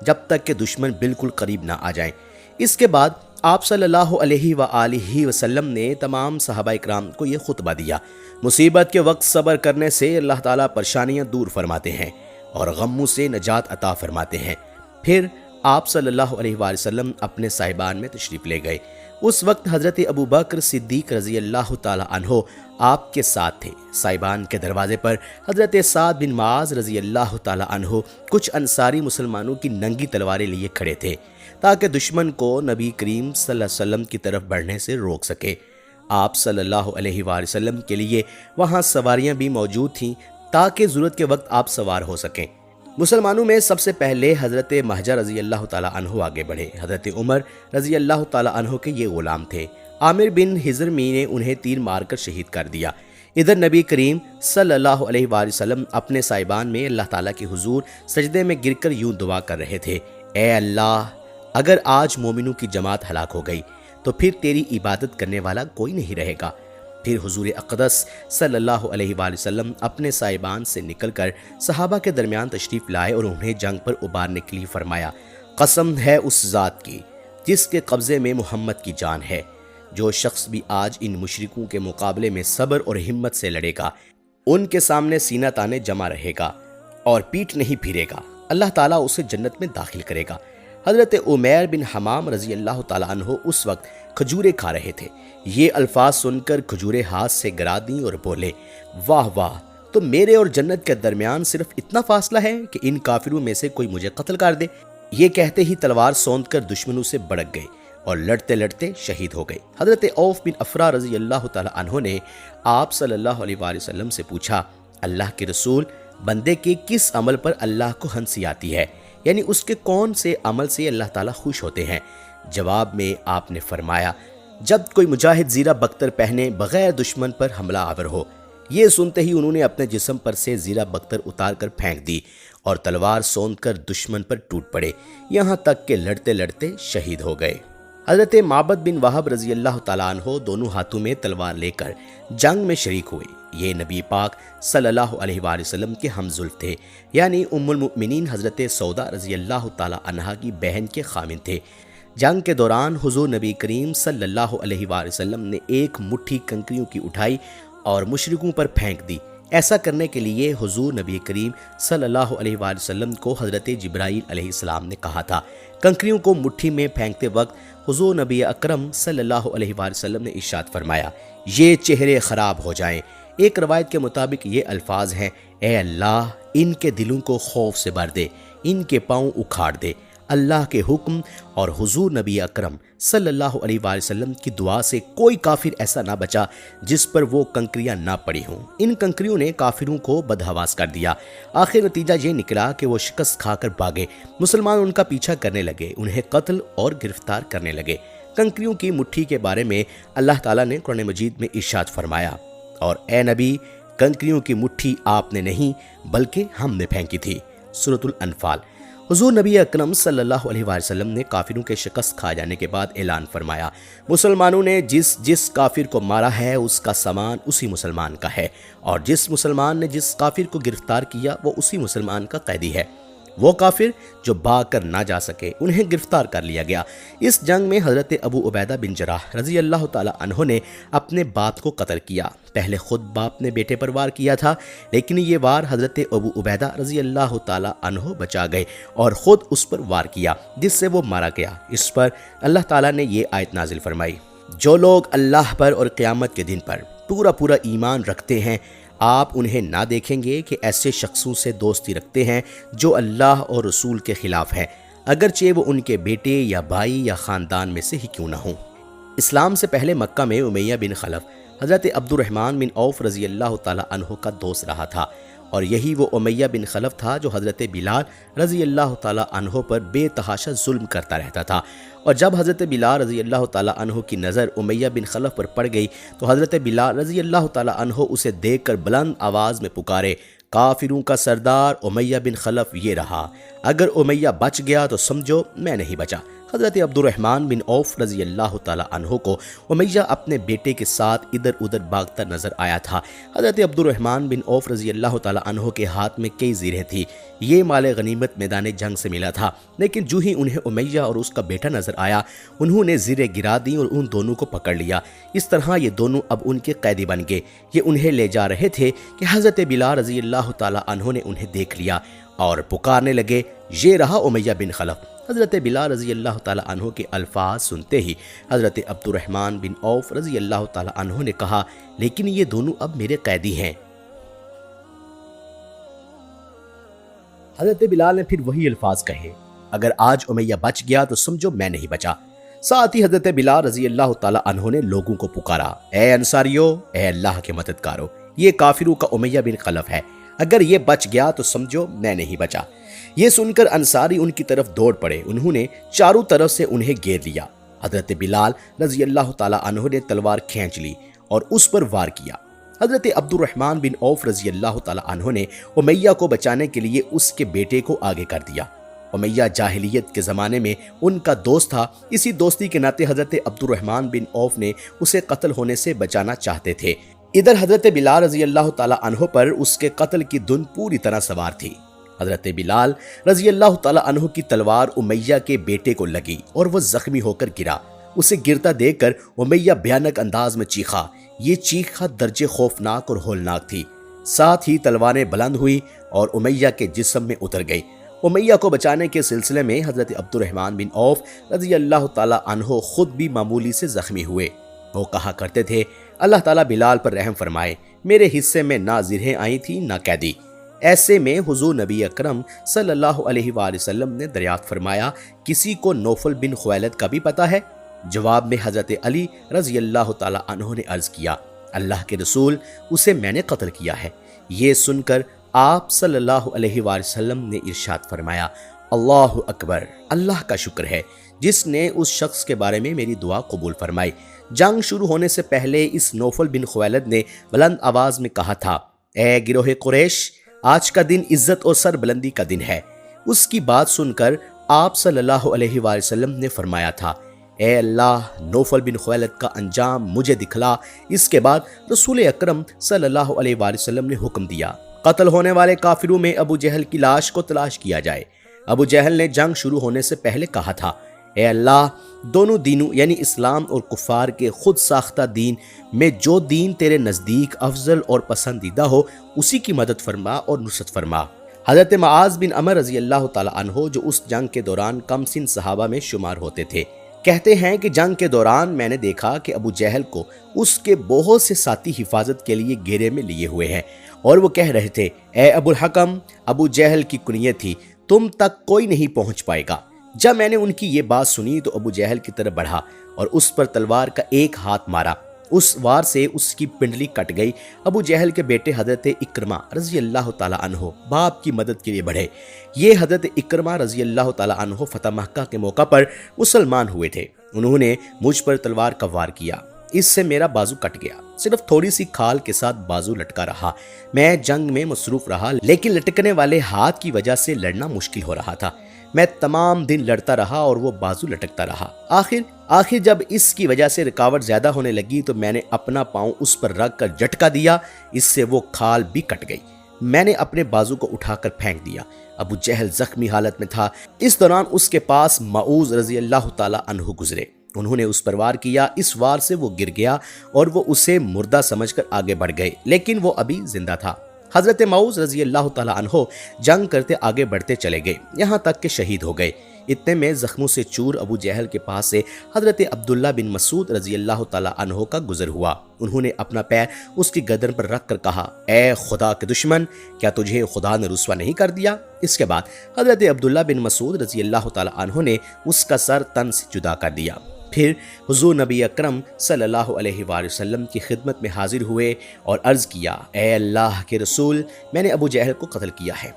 جب تک کہ دشمن بالکل قریب نہ آ جائیں۔ اس کے بعد آپ صلی اللہ علیہ وآلہ وسلم نے تمام صحابہ اکرام کو یہ خطبہ دیا۔ مصیبت کے وقت صبر کرنے سے اللہ تعالیٰ پریشانیاں دور فرماتے ہیں اور غموں سے نجات عطا فرماتے ہیں۔ پھر آپ صلی اللہ علیہ وآلہ وسلم اپنے صاحبان میں تشریف لے گئے۔ اس وقت حضرت ابو بکر صدیق رضی اللہ تعالی عنہ آپ کے ساتھ تھے۔ صاحبان کے دروازے پر حضرت سعد بن معاذ رضی اللہ تعالی عنہ کچھ انصاری مسلمانوں کی ننگی تلواریں لیے کھڑے تھے تاکہ دشمن کو نبی کریم صلی اللہ علیہ وسلم کی طرف بڑھنے سے روک سکے۔ آپ صلی اللہ علیہ وآلہ وسلم کے لیے وہاں سواریاں بھی موجود تھیں تاکہ ضرورت کے وقت آپ سوار ہو سکیں۔ مسلمانوں میں سب سے پہلے حضرت مہجہ رضی اللہ تعالی عنہ آگے بڑھے۔ حضرت عمر رضی اللہ تعالی عنہ کے یہ غلام تھے۔ عامر بن حضرمی نے انہیں تیر مار کر شہید کر دیا۔ ادھر نبی کریم صلی اللہ علیہ وآلہ وسلم اپنے صاحبان میں اللہ تعالیٰ کے حضور سجدے میں گر کر یوں دعا کر رہے تھے، اے اللہ، اگر آج مومنوں کی جماعت ہلاک ہو گئی تو پھر تیری عبادت کرنے والا کوئی نہیں رہے گا۔ پھر حضور اقدس صلی اللہ علیہ وآلہ وسلم اپنے صاحبان سے نکل کر صحابہ کے درمیان تشریف لائے اور انہیں جنگ پر ابارنے کے لیے فرمایا، قسم ہے اس ذات کی جس کے قبضے میں محمد کی جان ہے، جو شخص بھی آج ان مشرکوں کے مقابلے میں صبر اور ہمت سے لڑے گا، ان کے سامنے سینہ تانے جمع رہے گا اور پیٹھ نہیں پھیرے گا، اللہ تعالیٰ اسے جنت میں داخل کرے گا۔ حضرت عمیر بن حمام رضی اللہ تعالیٰ عنہ اس وقت کھجوریں کھا رہے تھے۔ یہ الفاظ سن کر کھجوریں ہاتھ سے گرا دیں اور بولے، واہ واہ، تو میرے اور جنت کے درمیان صرف اتنا فاصلہ ہے کہ ان کافروں میں سے کوئی مجھے قتل کر دے۔ یہ کہتے ہی تلوار سونت کر دشمنوں سے بڑک گئے اور لڑتے لڑتے شہید ہو گئے۔ حضرت عوف بن افرا رضی اللہ تعالیٰ عنہ نے آپ صلی اللہ علیہ وآلہ وسلم سے پوچھا، اللہ کے رسول، بندے کے کس عمل پر اللہ کو ہنسی آتی ہے، یعنی اس کے کون سے عمل سے اللہ تعالیٰ خوش ہوتے ہیں؟ جواب میں آپ نے فرمایا، جب کوئی مجاہد زیرہ بختر پہنے بغیر دشمن پر حملہ آور ہو۔ یہ سنتے ہی انہوں نے اپنے جسم پر سے زیرہ بختر اتار کر پھینک دی اور تلوار سونت کر دشمن پر ٹوٹ پڑے، یہاں تک کہ لڑتے لڑتے شہید ہو گئے۔ حضرت معبد بن وہب رضی اللہ تعالیٰ عنہ دونوں ہاتھوں میں تلوار لے کر جنگ میں شریک ہوئے۔ یہ نبی پاک صلی اللہ علیہ وآلہ وسلم کے ہم زلف تھے، یعنی ام المؤمنین حضرت سودا رضی اللہ تعالیٰ عنہا کی بہن کے خامن تھے۔ جنگ کے دوران حضور نبی کریم صلی اللہ علیہ وآلہ وسلم نے ایک مٹھی کنکریوں کی اٹھائی اور مشرکوں پر پھینک دی۔ ایسا کرنے کے لیے حضور نبی کریم صلی اللہ علیہ وآلہ وسلم کو حضرت جبرائیل علیہ السلام نے کہا تھا۔ کنکریوں کو مٹھی میں پھینکتے وقت حضور نبی اکرم صلی اللہ علیہ وآلہ وسلم نے ارشاد فرمایا، یہ چہرے خراب ہو جائیں۔ ایک روایت کے مطابق یہ الفاظ ہیں، اے اللہ، ان کے دلوں کو خوف سے بھر دے، ان کے پاؤں اکھاڑ دے۔ اللہ کے حکم اور حضور نبی اکرم صلی اللہ علیہ وآلہ وسلم کی دعا سے کوئی کافر ایسا نہ بچا جس پر وہ کنکریاں نہ پڑی ہوں۔ ان کنکریوں نے کافروں کو بدحواس کر دیا۔ آخر نتیجہ یہ نکلا کہ وہ شکست کھا کر بھاگے۔ مسلمان ان کا پیچھا کرنے لگے، انہیں قتل اور گرفتار کرنے لگے۔ کنکریوں کی مٹھی کے بارے میں اللہ تعالیٰ نے قرآن مجید میں ارشاد فرمایا، اور اے نبی، کنکریوں کی مٹھی آپ نے نہیں بلکہ ہم نے پھینکی تھی۔ سورۃ الانفال۔ حضور نبی اکرم صلی اللہ علیہ وآلہ وسلم نے کافروں کے شکست کھا جانے کے بعد اعلان فرمایا، مسلمانوں نے جس کافر کو مارا ہے اس کا سامان اسی مسلمان کا ہے، اور جس مسلمان نے جس کافر کو گرفتار کیا وہ اسی مسلمان کا قیدی ہے۔ وہ کافر جو بھاگ کر نہ جا سکے انہیں گرفتار کر لیا گیا۔ اس جنگ میں حضرت ابو عبیدہ بن جراح رضی اللہ تعالی عنہ نے اپنے باپ کو قتل کیا۔ پہلے خود باپ نے بیٹے پر وار کیا تھا، لیکن یہ وار حضرت ابو عبیدہ رضی اللہ تعالی عنہ بچا گئے اور خود اس پر وار کیا، جس سے وہ مارا گیا۔ اس پر اللہ تعالیٰ نے یہ آیت نازل فرمائی، جو لوگ اللہ پر اور قیامت کے دن پر پورا ایمان رکھتے ہیں، آپ انہیں نہ دیکھیں گے کہ ایسے شخصوں سے دوستی رکھتے ہیں جو اللہ اور رسول کے خلاف ہیں، اگرچہ وہ ان کے بیٹے یا بھائی یا خاندان میں سے ہی کیوں نہ ہوں۔ اسلام سے پہلے مکہ میں امیہ بن خلف حضرت عبد الرحمن بن عوف رضی اللہ تعالی عنہ کا دوست رہا تھا، اور یہی وہ امیہ بن خلف تھا جو حضرت بلال رضی اللہ تعالی عنہ پر بے تحاشا ظلم کرتا رہتا تھا۔ اور جب حضرت بلال رضی اللہ تعالی عنہ کی نظر امیہ بن خلف پر پڑ گئی تو حضرت بلال رضی اللہ تعالی عنہ اسے دیکھ کر بلند آواز میں پکارے، کافروں کا سردار امیہ بن خلف یہ رہا، اگر امیہ بچ گیا تو سمجھو میں نہیں بچا۔ حضرت عبد الرحمن بن عوف رضی اللہ تعالی عنہ کو امیہ اپنے بیٹے کے ساتھ ادھر ادھر بھاگتا نظر آیا تھا۔ حضرت عبد الرحمن بن عوف رضی اللہ تعالی عنہ کے ہاتھ میں کئی زیریں تھی۔ یہ مال غنیمت میدان جنگ سے ملا تھا، لیکن جو ہی انہیں امیہ اور اس کا بیٹا نظر آیا، انہوں نے زیریں گرا دیں اور ان دونوں کو پکڑ لیا۔ اس طرح یہ دونوں اب ان کے قیدی بن گئے۔ یہ انہیں لے جا رہے تھے کہ حضرت بلال رضی اللہ تعالی عنہ نے انہیں دیکھ لیا اور پکارنے لگے، یہ رہا امیہ بن خلف۔ حضرت بلال رضی اللہ تعالی عنہ کے الفاظ سنتے ہی حضرت عبد الرحمن بن عوف رضی اللہ تعالی عنہ نے کہا، لیکن یہ دونوں اب میرے قیدی ہیں۔ حضرت بلال نے پھر وہی الفاظ کہے، اگر آج امیہ بچ گیا تو سمجھو میں نہیں بچا۔ ساتھ ہی حضرت بلال رضی اللہ تعالی عنہ نے لوگوں کو پکارا، اے انصاریو، اے اللہ کے مددگارو، یہ کافروں کا امیہ بن خلف ہے، اگر یہ بچ گیا تو سمجھو میں نہیں بچا۔ یہ سن کر انصاری ان کی طرف دوڑ پڑے، انہوں نے چاروں طرف سے انہیں گھیر لیا۔ حضرت بلال رضی اللہ تعالی عنہ نے تلوار کھینچ لی اور اس پر وار کیا۔ حضرت عبد الرحمن بن عوف رضی اللہ تعالی عنہ نے امیہ کو بچانے کے لیے اس کے بیٹے کو آگے کر دیا۔ امیہ جاہلیت کے زمانے میں ان کا دوست تھا، اسی دوستی کے ناطے حضرت عبد الرحمن بن عوف نے اسے قتل ہونے سے بچانا چاہتے تھے۔ ادھر حضرت بلال رضی اللہ تعالی عنہ پر اس کے قتل کی دھن پوری طرح سوار تھی۔ حضرت بلال رضی اللہ تعالی عنہ کی تلوار امیہ کے بیٹے کو لگی اور وہ زخمی ہو کر گرا۔ اسے گرتا دیکھ کر امیہ بھیانک انداز میں چیخا۔ یہ چیخ حد درجے خوفناک اور ہولناک تھی۔ ساتھ ہی تلواریں بلند ہوئی اور امیہ کے جسم میں اتر گئی۔ امیہ کو بچانے کے سلسلے میں حضرت عبد الرحمن بن عوف رضی اللہ تعالی عنہ خود بھی معمولی سے زخمی ہوئے۔ وہ کہا کرتے تھے، اللہ تعالیٰ بلال پر رحم فرمائے، میرے حصے میں نہ زرہیں آئی تھیں نہ قیدی۔ ایسے میں حضور نبی اکرم صلی اللہ علیہ وآلہ وسلم نے دریافت فرمایا، کسی کو نوفل بن خویلد کا بھی پتہ ہے؟ جواب میں حضرت علی رضی اللہ تعالی عنہ نے عرض کیا، اللہ کے رسول، اسے میں نے قتل کیا ہے۔ یہ سن کر آپ صلی اللہ علیہ وآلہ وسلم نے ارشاد فرمایا، اللہ اکبر، اللہ کا شکر ہے جس نے اس شخص کے بارے میں میری دعا قبول فرمائی۔ جنگ شروع ہونے سے پہلے اس نوفل بن خویلد نے بلند آواز میں کہا تھا، اے گروہ قریش، آج کا دن عزت اور سر بلندی کا دن ہے۔ اس کی بات سن کر آپ صلی اللہ علیہ وآلہ وسلم نے فرمایا تھا، اے اللہ، نوفل بن خویلد کا انجام مجھے دکھلا۔ اس کے بعد رسول اکرم صلی اللہ علیہ وآلہ وسلم نے حکم دیا، قتل ہونے والے کافروں میں ابو جہل کی لاش کو تلاش کیا جائے۔ ابو جہل نے جنگ شروع ہونے سے پہلے کہا تھا، اے اللہ، دونوں دینوں یعنی اسلام اور کفار کے خود ساختہ دین میں جو دین تیرے نزدیک افضل اور پسندیدہ ہو، اسی کی مدد فرما اور نصرت فرما۔ حضرت معاذ بن عمر رضی اللہ تعالی عنہ جو اس جنگ کے دوران کم سن صحابہ میں شمار ہوتے تھے، کہتے ہیں کہ جنگ کے دوران میں نے دیکھا کہ ابو جہل کو اس کے بہت سے ساتھی حفاظت کے لیے گھیرے میں لیے ہوئے ہیں، اور وہ کہہ رہے تھے، اے ابو الحکم، ابو جہل کی کنیت تھی، تم تک کوئی نہیں پہنچ پائے گا۔ جب میں نے ان کی یہ بات سنی تو ابو جہل کی طرف بڑھا اور اس پر تلوار کا ایک ہاتھ مارا۔ اس وار سے اس کی پنڈلی کٹ گئی۔ ابو جہل کے بیٹے حضرت اکرمہ رضی اللہ تعالی عنہ باپ کی مدد کے لیے بڑھے۔ یہ حضرت اکرمہ رضی اللہ تعالی عنہ فتح مکہ کے موقع پر مسلمان ہوئے تھے۔ انہوں نے مجھ پر تلوار کا وار کیا، اس سے میرا بازو کٹ گیا، صرف تھوڑی سی کھال کے ساتھ بازو لٹکا رہا۔ میں جنگ میں مصروف رہا، لیکن لٹکنے والے ہاتھ کی وجہ سے لڑنا مشکل ہو رہا تھا۔ میں تمام دن لڑتا رہا اور وہ بازو لٹکتا رہا۔ آخر جب اس کی وجہ سے رکاوٹ زیادہ ہونے لگی تو میں نے اپنا پاؤں اس پر رکھ کر جھٹکا دیا، اس سے وہ کھال بھی کٹ گئی۔ میں نے اپنے بازو کو اٹھا کر پھینک دیا۔ ابو جہل زخمی حالت میں تھا۔ اس دوران اس کے پاس معوذ رضی اللہ تعالی عنہ گزرے۔ انہوں نے اس پر وار کیا، اس وار سے وہ گر گیا اور وہ اسے مردہ سمجھ کر آگے بڑھ گئے، لیکن وہ ابھی زندہ تھا۔ حضرت معوذ رضی اللہ تعالی عنہ جنگ کرتے آگے بڑھتے چلے گئے، یہاں تک کہ شہید ہو گئے۔ اتنے میں زخموں سے چور ابو جہل کے پاس سے حضرت عبداللہ بن مسعود رضی اللہ تعالی عنہ کا گزر ہوا۔ انہوں نے اپنا پیر اس کی گردن پر رکھ کر کہا، اے خدا کے دشمن، کیا تجھے خدا نے رسوا نہیں کر دیا؟ اس کے بعد حضرت عبداللہ بن مسعود رضی اللہ تعالی عنہ نے اس کا سر تن سے جدا کر دیا۔ پھر حضور نبی اکرم صلی اللہ علیہ وآلہ وسلم کی خدمت میں حاضر ہوئے اور عرض کیا، اے اللہ کے رسول، میں نے ابو جہل کو قتل کیا ہے۔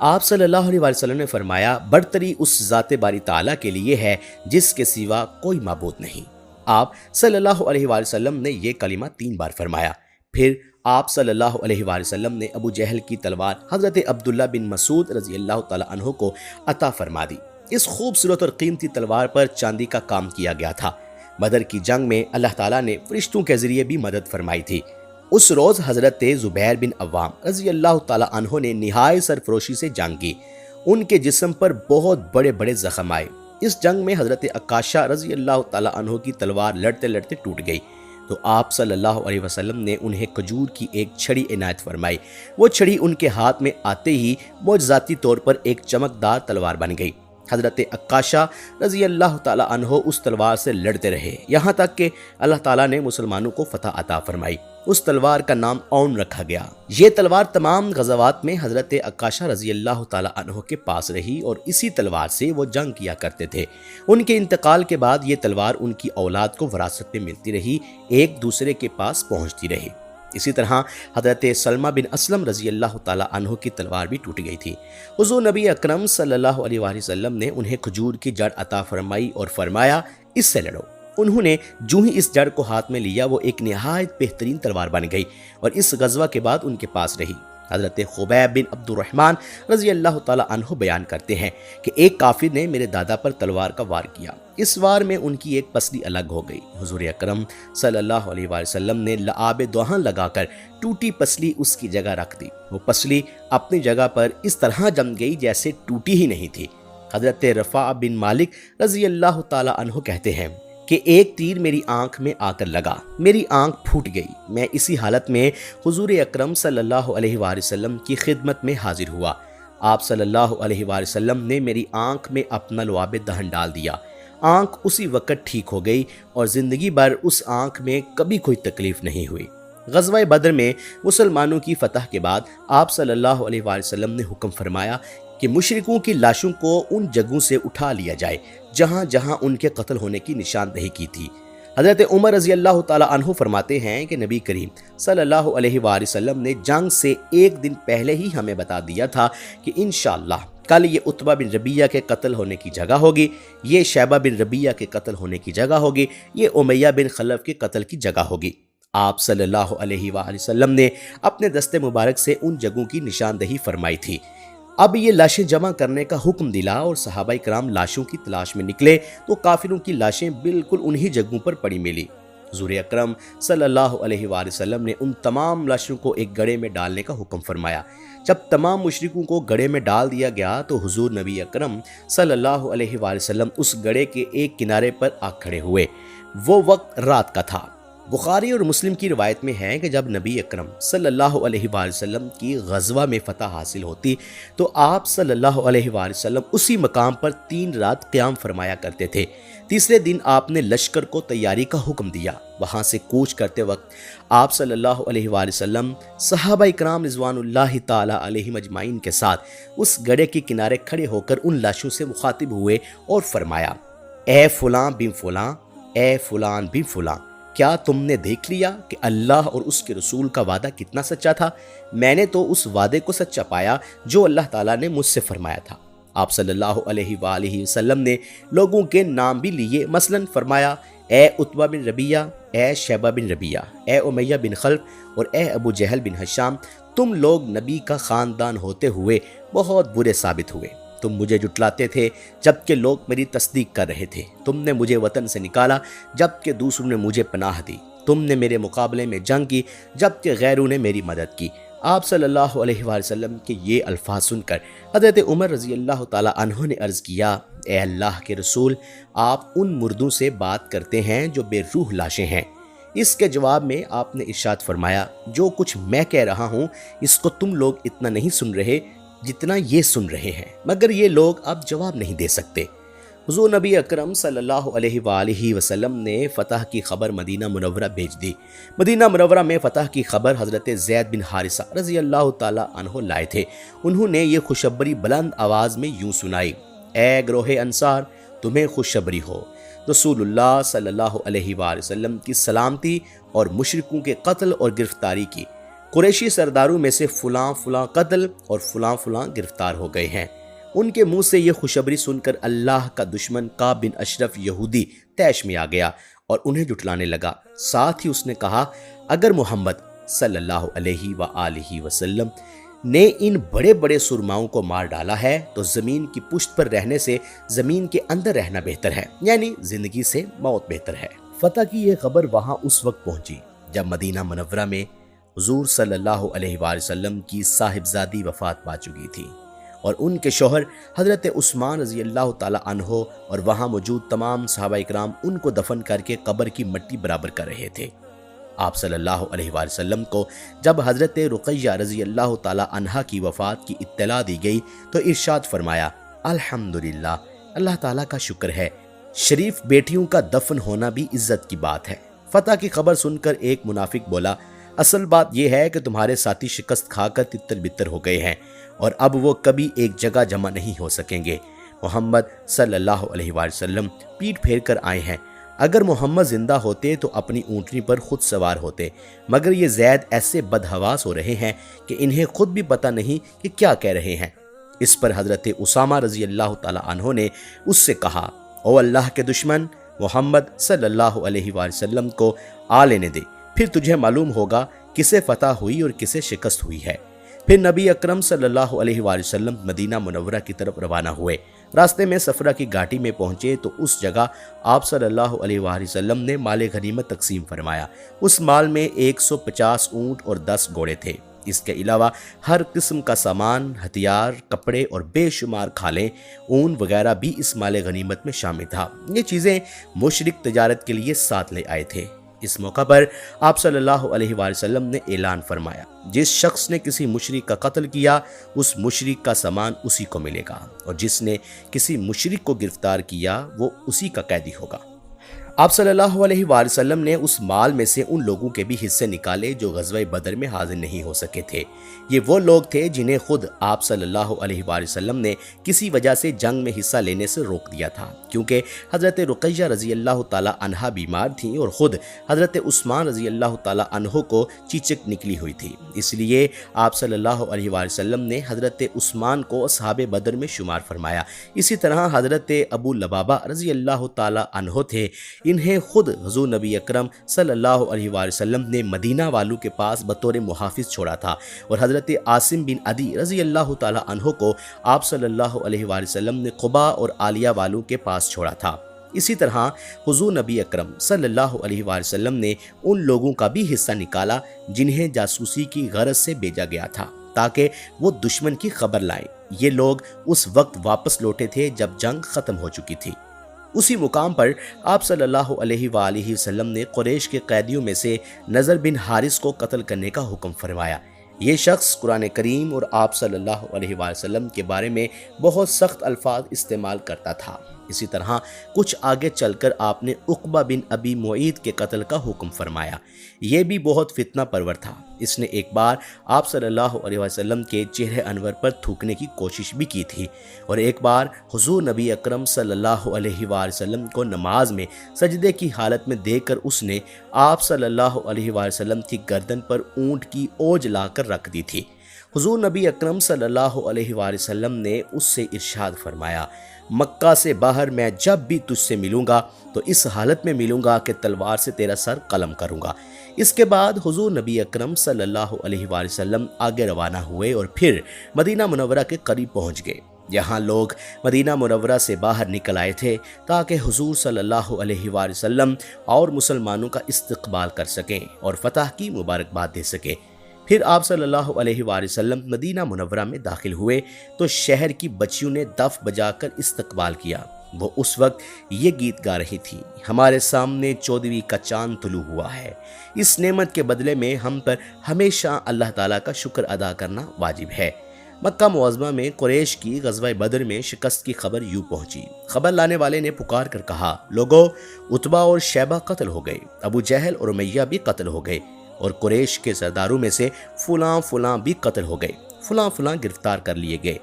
آپ صلی اللہ علیہ وآلہ وسلم نے فرمایا، برتری اس ذات باری تعالیٰ کے لیے ہے جس کے سوا کوئی معبود نہیں۔ آپ صلی اللہ علیہ وآلہ وسلم نے یہ کلمہ 3 بار فرمایا، پھر آپ صلی اللہ علیہ وآلہ وسلم نے ابو جہل کی تلوار حضرت عبداللہ بن مسعود رضی اللہ تعالی عنہ کو عطا فرما دی۔ اس خوبصورت اور قیمتی تلوار پر چاندی کا کام کیا گیا تھا۔ بدر کی جنگ میں اللہ تعالیٰ نے فرشتوں کے ذریعے بھی مدد فرمائی تھی۔ اس روز حضرت زبیر بن عوام رضی اللہ تعالی عنہ نے نہایت سرفروشی سے جنگ کی۔ ان کے جسم پر بہت بڑے بڑے زخم آئے۔ اس جنگ میں حضرت عکاشہ رضی اللہ تعالی عنہ کی تلوار لڑتے لڑتے ٹوٹ گئی تو آپ صلی اللہ علیہ وسلم نے انہیں کھجور کی ایک چھڑی عنایت فرمائی۔ وہ چھڑی ان کے ہاتھ میں آتے ہی معجزاتی طور پر ایک چمکدار تلوار بن گئی۔ حضرت عکاشہ رضی اللہ تعالی عنہ اس تلوار سے لڑتے رہے یہاں تک کہ اللہ تعالیٰ نے مسلمانوں کو فتح عطا فرمائی۔ اس تلوار کا نام اون رکھا گیا۔ یہ تلوار تمام غزوات میں حضرت عکاشہ رضی اللہ تعالی عنہ کے پاس رہی اور اسی تلوار سے وہ جنگ کیا کرتے تھے۔ ان کے انتقال کے بعد یہ تلوار ان کی اولاد کو وراثت میں ملتی رہی، ایک دوسرے کے پاس پہنچتی رہی۔ اسی طرح حضرت سلمہ بن اسلم رضی اللہ تعالی عنہ کی تلوار بھی ٹوٹ گئی تھی۔ حضور نبی اکرم صلی اللہ علیہ وآلہ وسلم نے انہیں کھجور کی جڑ عطا فرمائی اور فرمایا اس سے لڑو۔ انہوں نے جو ہی اس جڑ کو ہاتھ میں لیا وہ ایک نہایت بہترین تلوار بن گئی اور اس غزوہ کے بعد ان کے پاس رہی۔ حضرت خبیب بن عبد الرحمن رضی اللہ تعالی عنہ بیان کرتے ہیں کہ ایک کافر نے میرے دادا پر تلوار کا وار کیا۔ اس وار میں ان کی ایک پسلی الگ ہو گئی۔ حضور اکرم صلی اللہ علیہ وآلہ وسلم نے لعاب دہن لگا کر ٹوٹی پسلی اس کی جگہ رکھ دی۔ وہ پسلی اپنی جگہ پر اس طرح جم گئی جیسے ٹوٹی ہی نہیں تھی۔ حضرت رفاع بن مالک رضی اللہ تعالی عنہ کہتے ہیں کہ ایک تیر میری آنکھ میں آ کر لگا، میری آنکھ پھوٹ گئی۔ میں اسی حالت میں حضور اکرم صلی اللہ علیہ وآلہ وسلم کی خدمت میں حاضر ہوا۔ آپ صلی اللہ علیہ وآلہ وسلم نے میری آنکھ میں اپنا لعاب دہن ڈال دیا۔ آنکھ اسی وقت ٹھیک ہو گئی اور زندگی بھر اس آنکھ میں کبھی کوئی تکلیف نہیں ہوئی۔ غزوہ بدر میں مسلمانوں کی فتح کے بعد آپ صلی اللہ علیہ وآلہ وسلم نے حکم فرمایا کہ مشرکوں کی لاشوں کو ان جگہوں سے اٹھا لیا جائے جہاں جہاں ان کے قتل ہونے کی نشاندہی کی تھی۔ حضرت عمر رضی اللہ تعالی عنہ فرماتے ہیں کہ نبی کریم صلی اللہ علیہ وآلہ وسلم نے جنگ سے ایک دن پہلے ہی ہمیں بتا دیا تھا کہ انشاءاللہ کل یہ عتبہ بن ربیعہ کے قتل ہونے کی جگہ ہوگی، یہ شیبہ بن ربیعہ کے قتل ہونے کی جگہ ہوگی، یہ امیہ بن خلف کے قتل کی جگہ ہوگی۔ آپ صلی اللہ علیہ وآلہ وسلم نے اپنے دست مبارک سے ان جگہوں کی نشاندہی فرمائی تھی۔ اب یہ لاشیں جمع کرنے کا حکم دلا اور صحابہ کرام لاشوں کی تلاش میں نکلے تو کافروں کی لاشیں بالکل انہی جگہوں پر پڑی ملی۔ حضور اکرم صلی اللہ علیہ وآلہ وسلم نے ان تمام لاشوں کو ایک گڑھے میں ڈالنے کا حکم فرمایا۔ جب تمام مشرکوں کو گڑھے میں ڈال دیا گیا تو حضور نبی اکرم صلی اللہ علیہ وآلہ وسلم اس گڑھے کے ایک کنارے پر آ کھڑے ہوئے۔ وہ وقت رات کا تھا۔ بخاری اور مسلم کی روایت میں ہے کہ جب نبی اکرم صلی اللہ علیہ وآلہ وسلم کی غزوہ میں فتح حاصل ہوتی تو آپ صلی اللہ علیہ وآلہ وسلم اسی مقام پر 3 رات قیام فرمایا کرتے تھے۔ تیسرے دن آپ نے لشکر کو تیاری کا حکم دیا۔ وہاں سے کوچ کرتے وقت آپ صلی اللہ علیہ وآلہ وسلم صحابہ اکرام رضوان اللہ تعالی علیہم اجمعین کے ساتھ اس گڑھے کے کنارے کھڑے ہو کر ان لاشوں سے مخاطب ہوئے اور فرمایا، اے فلاں بن فلاں، اے فلان بن فلاں، کیا تم نے دیکھ لیا کہ اللہ اور اس کے رسول کا وعدہ کتنا سچا تھا؟ میں نے تو اس وعدے کو سچا پایا جو اللہ تعالیٰ نے مجھ سے فرمایا تھا۔ آپ صلی اللہ علیہ وآلہ وسلم نے لوگوں کے نام بھی لیے، مثلا فرمایا، اے عتبہ بن ربیعہ، اے شیبہ بن ربیعہ، اے امیہ بن خلف اور اے ابو جہل بن ہشام، تم لوگ نبی کا خاندان ہوتے ہوئے بہت برے ثابت ہوئے۔ تم مجھے جھٹلاتے تھے جبکہ لوگ میری تصدیق کر رہے تھے۔ تم نے مجھے وطن سے نکالا جبکہ دوسروں نے مجھے پناہ دی۔ تم نے میرے مقابلے میں جنگ کی جبکہ غیروں نے میری مدد کی۔ آپ صلی اللہ علیہ وآلہ وسلم کے یہ الفاظ سن کر حضرت عمر رضی اللہ تعالی عنہ نے عرض کیا، اے اللہ کے رسول، آپ ان مردوں سے بات کرتے ہیں جو بے روح لاشیں ہیں۔ اس کے جواب میں آپ نے ارشاد فرمایا، جو کچھ میں کہہ رہا ہوں اس کو تم لوگ اتنا نہیں سن رہے جتنا یہ سن رہے ہیں، مگر یہ لوگ اب جواب نہیں دے سکتے۔ حضور نبی اکرم صلی اللہ علیہ وآلہ وسلم نے فتح کی خبر مدینہ منورہ بھیج دی۔ مدینہ منورہ میں فتح کی خبر حضرت زید بن حارثہ رضی اللہ تعالی عنہ لائے تھے۔ انہوں نے یہ خوشخبری بلند آواز میں یوں سنائی، اے گروہ انصار، تمہیں خوشخبری ہو، رسول اللہ صلی اللہ علیہ وآلہ وسلم کی سلامتی اور مشرکوں کے قتل اور گرفتاری کی۔ قریشی سرداروں میں سے فلاں فلاں قتل اور فلاں فلاں گرفتار ہو گئے ہیں۔ ان کے منہ سے یہ خوشخبری سن کر اللہ کا دشمن کعب بن اشرف یہودی طیش میں آ گیا اور انہیں جھٹلانے لگا۔ ساتھ ہی اس نے کہا، اگر محمد صلی اللہ علیہ وآلہ وسلم نے ان بڑے بڑے سرماؤں کو مار ڈالا ہے تو زمین کی پشت پر رہنے سے زمین کے اندر رہنا بہتر ہے، یعنی زندگی سے موت بہتر ہے۔ فتح کی یہ خبر وہاں اس وقت پہنچی جب مدینہ منورہ میں حضور صلی اللہ علیہ وآلہ وسلم کی صاحبزادی وفات پا چکی تھی اور ان کے شوہر حضرت عثمان رضی اللہ تعالی عنہ اور وہاں موجود تمام صحابہ اکرام ان کو دفن کر کے قبر کی مٹی برابر کر رہے تھے۔ آپ صلی اللہ علیہ وآلہ وسلم کو جب حضرت رقیہ رضی اللہ تعالی عنہا کی وفات کی اطلاع دی گئی تو ارشاد فرمایا، الحمدللہ، اللہ تعالیٰ کا شکر ہے، شریف بیٹیوں کا دفن ہونا بھی عزت کی بات ہے۔ فتح کی خبر سن کر ایک منافق بولا، اصل بات یہ ہے کہ تمہارے ساتھی شکست کھا کر تتر بتر ہو گئے ہیں اور اب وہ کبھی ایک جگہ جمع نہیں ہو سکیں گے۔ محمد صلی اللہ علیہ وآلہ وسلم پیٹ پھیر کر آئے ہیں، اگر محمد زندہ ہوتے تو اپنی اونٹنی پر خود سوار ہوتے، مگر یہ زید ایسے بدحواس ہو رہے ہیں کہ انہیں خود بھی پتہ نہیں کہ کیا کہہ رہے ہیں۔ اس پر حضرت اسامہ رضی اللہ تعالی عنہ نے اس سے کہا، او اللہ کے دشمن، محمد صلی اللہ علیہ وآلہ وسلم کو آ لینے دے، پھر تجھے معلوم ہوگا کسے فتح ہوئی اور کسے شکست ہوئی ہے۔ پھر نبی اکرم صلی اللہ علیہ وآلہ وسلم مدینہ منورہ کی طرف روانہ ہوئے۔ راستے میں صفرہ کی گھاٹی میں پہنچے تو اس جگہ آپ صلی اللہ علیہ وآلہ وسلم نے مال غنیمت تقسیم فرمایا۔ اس مال میں 150 اونٹ اور 10 گھوڑے تھے۔ اس کے علاوہ ہر قسم کا سامان، ہتھیار، کپڑے اور بے شمار کھالیں، اون وغیرہ بھی اس مال غنیمت میں شامل تھا۔ یہ چیزیں مشرک تجارت کے لیے ساتھ لے آئے تھے۔ اس موقع پر آپ صلی اللہ علیہ وآلہ وسلم نے اعلان فرمایا، جس شخص نے کسی مشرک کا قتل کیا اس مشرک کا سامان اسی کو ملے گا، اور جس نے کسی مشرک کو گرفتار کیا وہ اسی کا قیدی ہوگا۔ آپ صلی اللہ علیہ وآلہ وسلم نے اس مال میں سے ان لوگوں کے بھی حصے نکالے جو غزوہ بدر میں حاضر نہیں ہو سکے تھے۔ یہ وہ لوگ تھے جنہیں خود آپ صلی اللہ علیہ وآلہ وسلم نے کسی وجہ سے جنگ میں حصہ لینے سے روک دیا تھا، کیونکہ حضرت رقیہ رضی اللہ تعالی عنہا بیمار تھیں اور خود حضرت عثمان رضی اللہ تعالی عنہ کو چیچک نکلی ہوئی تھی۔ اس لیے آپ صلی اللہ علیہ وآلہ وسلم نے حضرت عثمان کو اصحاب بدر میں شمار فرمایا۔ اسی طرح حضرت ابو لبابہ رضی اللہ تعالی عنہ تھے، انہیں خود حضور نبی اکرم صلی اللہ علیہ وآلہ وسلم نے مدینہ والوں کے پاس بطور محافظ چھوڑا تھا، اور حضرت عاصم بن عدی رضی اللہ تعالی عنہ کو آپ صلی اللہ علیہ وآلہ وسلم نے قبا اور عالیہ والوں کے پاس چھوڑا تھا۔ اسی طرح حضور نبی اکرم صلی اللہ علیہ وآلہ وسلم نے ان لوگوں کا بھی حصہ نکالا جنہیں جاسوسی کی غرض سے بھیجا گیا تھا تاکہ وہ دشمن کی خبر لائیں۔ یہ لوگ اس وقت واپس لوٹے تھے جب جنگ ختم ہو چکی تھی۔ اسی مقام پر آپ صلی اللہ علیہ وآلہ وسلم نے قریش کے قیدیوں میں سے نضر بن حارث کو قتل کرنے کا حکم فرمایا۔ یہ شخص قرآن کریم اور آپ صلی اللہ علیہ وآلہ وسلم کے بارے میں بہت سخت الفاظ استعمال کرتا تھا۔ اسی طرح کچھ آگے چل کر آپ نے عقبہ بن ابی معیط کے قتل کا حکم فرمایا۔ یہ بھی بہت فتنہ پرور تھا۔ اس نے ایک بار آپ صلی اللہ علیہ وسلم کے چہرے انور پر تھوکنے کی کوشش بھی کی تھی، اور ایک بار حضور نبی اکرم صلی اللہ علیہ وآلہ وسلم کو نماز میں سجدے کی حالت میں دیکھ کر اس نے آپ صلی اللہ علیہ وآلہ وسلم کی گردن پر اونٹ کی اوج لا کر رکھ دی تھی۔ حضور نبی اکرم صلی اللہ علیہ وآلہ وسلم نے اس سے ارشاد فرمایا، مکہ سے باہر میں جب بھی تجھ سے ملوں گا تو اس حالت میں ملوں گا کہ تلوار سے تیرا سر قلم کروں گا۔ اس کے بعد حضور نبی اکرم صلی اللہ علیہ وآلہ وسلم آگے روانہ ہوئے اور پھر مدینہ منورہ کے قریب پہنچ گئے۔ یہاں لوگ مدینہ منورہ سے باہر نکل آئے تھے تاکہ حضور صلی اللہ علیہ وآلہ وسلم اور مسلمانوں کا استقبال کر سکیں اور فتح کی مبارکباد دے سکیں۔ پھر آپ صلی اللہ علیہ وآلہ وسلم مدینہ منورہ میں داخل ہوئے تو شہر کی بچیوں نے دف بجا کر استقبال کیا۔ وہ اس وقت یہ گیت گا رہی تھی، ہمارے سامنے 14ویں کا چاند طلوع ہوا ہے، اس نعمت کے بدلے میں ہم پر ہمیشہ اللہ تعالیٰ کا شکر ادا کرنا واجب ہے۔ مکہ معظمہ میں قریش کی غزوہ بدر میں شکست کی خبر یوں پہنچی۔ خبر لانے والے نے پکار کر کہا، لوگو، عتبہ اور شیبہ قتل ہو گئے، ابو جہل اور امیہ بھی قتل ہو گئے، اور قریش کے سرداروں میں سے فلاں فلاں بھی قتل ہو گئے، فلاں فلاں گرفتار کر لیے گئے۔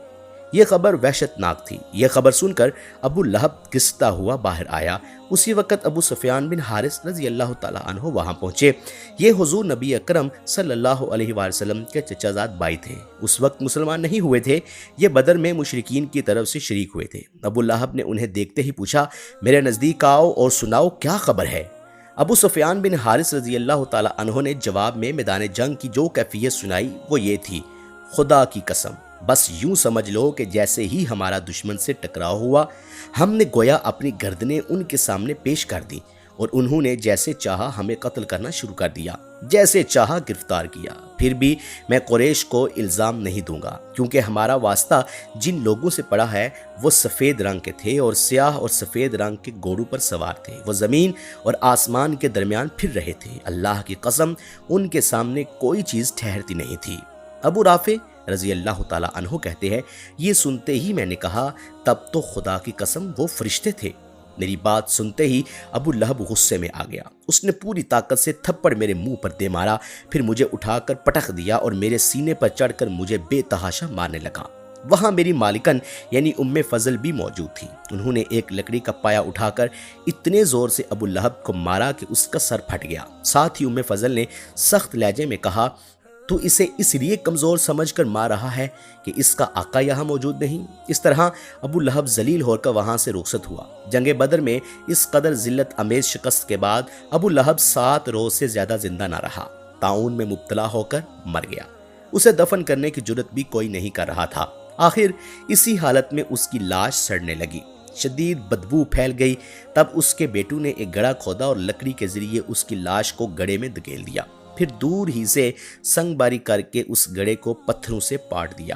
یہ خبر وحشت ناک تھی۔ یہ خبر سن کر ابو لہب گھستا ہوا باہر آیا۔ اسی وقت ابو سفیان بن حارث رضی اللہ تعالی عنہ وہاں پہنچے۔ یہ حضور نبی اکرم صلی اللہ علیہ وآلہ وسلم کے چچا زاد بھائی تھے، اس وقت مسلمان نہیں ہوئے تھے، یہ بدر میں مشرکین کی طرف سے شریک ہوئے تھے۔ ابو لہب نے انہیں دیکھتے ہی پوچھا، میرے نزدیک آؤ اور سناؤ کیا خبر ہے؟ ابو سفیان بن حارث رضی اللہ تعالی عنہ نے جواب میں میدان جنگ کی جو کیفیت سنائی وہ یہ تھی: خدا کی قسم، بس یوں سمجھ لو کہ جیسے ہی ہمارا دشمن سے ٹکراؤ ہوا، ہم نے گویا اپنی گردنیں ان کے سامنے پیش کر دی اور انہوں نے جیسے چاہا ہمیں قتل کرنا شروع کر دیا، جیسے چاہا گرفتار کیا۔ پھر بھی میں قریش کو الزام نہیں دوں گا، کیونکہ ہمارا واسطہ جن لوگوں سے پڑا ہے وہ سفید رنگ کے تھے اور سیاہ اور سفید رنگ کے گھوڑوں پر سوار تھے۔ وہ زمین اور آسمان کے درمیان پھر رہے تھے۔ اللہ کی قسم، ان کے سامنے کوئی چیز ٹھہرتی نہیں تھی۔ ابو رافع رضی اللہ تعالی عنہ کہتے ہیں، یہ سنتے ہی میں نے کہا، تب تو خدا کی قسم وہ فرشتے تھے۔ میری بات سنتے ہی ابو لہب غصے میں آ گیا۔ اس نے پوری طاقت سے تھپڑ میرے منہ پر دے مارا، پھر مجھے اٹھا کر پٹخ دیا اور میرے سینے پر چڑھ کر مجھے بے تحاشا مارنے لگا۔ وہاں میری مالکن یعنی ام فضل بھی موجود تھی۔ انہوں نے ایک لکڑی کا پایا اٹھا کر اتنے زور سے ابو لہب کو مارا کہ اس کا سر پھٹ گیا۔ ساتھ ہی ام فضل نے سخت لہجے میں کہا، تو اسے اس لیے کمزور سمجھ کر مار رہا ہے کہ اس کا آقا یہاں موجود نہیں۔ اس طرح ابو لہب ذلیل ہو کر وہاں سے رخصت ہوا۔ جنگ بدر میں اس قدر ذلت امیز شکست کے بعد ابو لہب 7 روز سے زیادہ زندہ نہ رہا، طاعون میں مبتلا ہو کر مر گیا۔ اسے دفن کرنے کی جرت بھی کوئی نہیں کر رہا تھا۔ آخر اسی حالت میں اس کی لاش سڑنے لگی، شدید بدبو پھیل گئی۔ تب اس کے بیٹوں نے ایک گڑھا کھودا اور لکڑی کے ذریعے اس کی لاش کو گڑھے میں دھکیل دیا، پھر دور ہی سے سنگ باری کر کے اس گڑھے کو پتھروں سے پاٹ دیا۔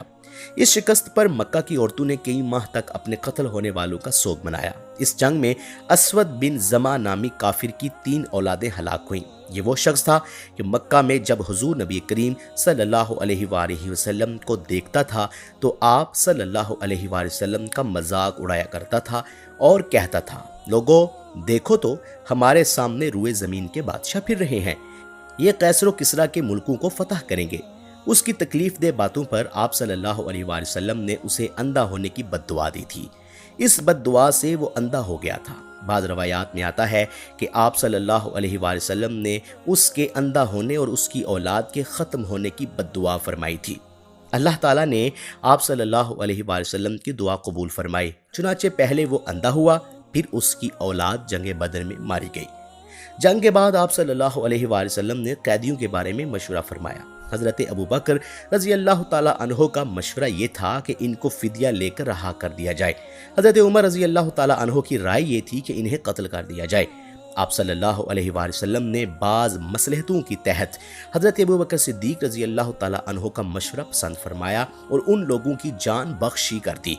اس شکست پر مکہ کی عورتوں نے کئی ماہ تک اپنے قتل ہونے والوں کا سوگ منایا۔ اس جنگ میں اسود بن زما نامی کافر کی 3 اولادیں ہلاک ہوئیں۔ یہ وہ شخص تھا کہ مکہ میں جب حضور نبی کریم صلی اللہ علیہ وآلہ وسلم کو دیکھتا تھا تو آپ صلی اللہ علیہ وآلہ وسلم کا مذاق اڑایا کرتا تھا اور کہتا تھا، لوگو دیکھو تو ہمارے سامنے روئے زمین کے بادشاہ پھر رہے ہیں، یہ قیصر و کسریٰ کے ملکوں کو فتح کریں گے۔ اس کی تکلیف دہ باتوں پر آپ صلی اللہ علیہ وآلہ وسلم نے اسے اندھا ہونے کی بد دعا دی تھی۔ اس بد دعا سے وہ اندھا ہو گیا تھا۔ بعض روایات میں آتا ہے کہ آپ صلی اللہ علیہ وآلہ وسلم نے اس کے اندھا ہونے اور اس کی اولاد کے ختم ہونے کی بد دعا فرمائی تھی۔ اللہ تعالیٰ نے آپ صلی اللہ علیہ وآلہ وسلم کی دعا قبول فرمائی، چنانچہ پہلے وہ اندھا ہوا، پھر اس کی اولاد جنگ بدر میں ماری گئی۔ جنگ کے بعد آپ صلی اللہ علیہ وآلہ وسلم نے قیدیوں کے بارے میں مشورہ فرمایا۔ حضرت ابو بکر رضی اللہ تعالی عنہ کا مشورہ یہ تھا کہ ان کو فدیہ لے کر رہا کر دیا جائے۔ حضرت عمر رضی اللہ تعالی عنہ کی رائے یہ تھی کہ انہیں قتل کر دیا جائے۔ آپ صلی اللہ علیہ وآلہ وسلم نے بعض مصلحتوں کی تحت حضرت ابو بکر صدیق رضی اللہ تعالی عنہ کا مشورہ پسند فرمایا اور ان لوگوں کی جان بخشی کر دی،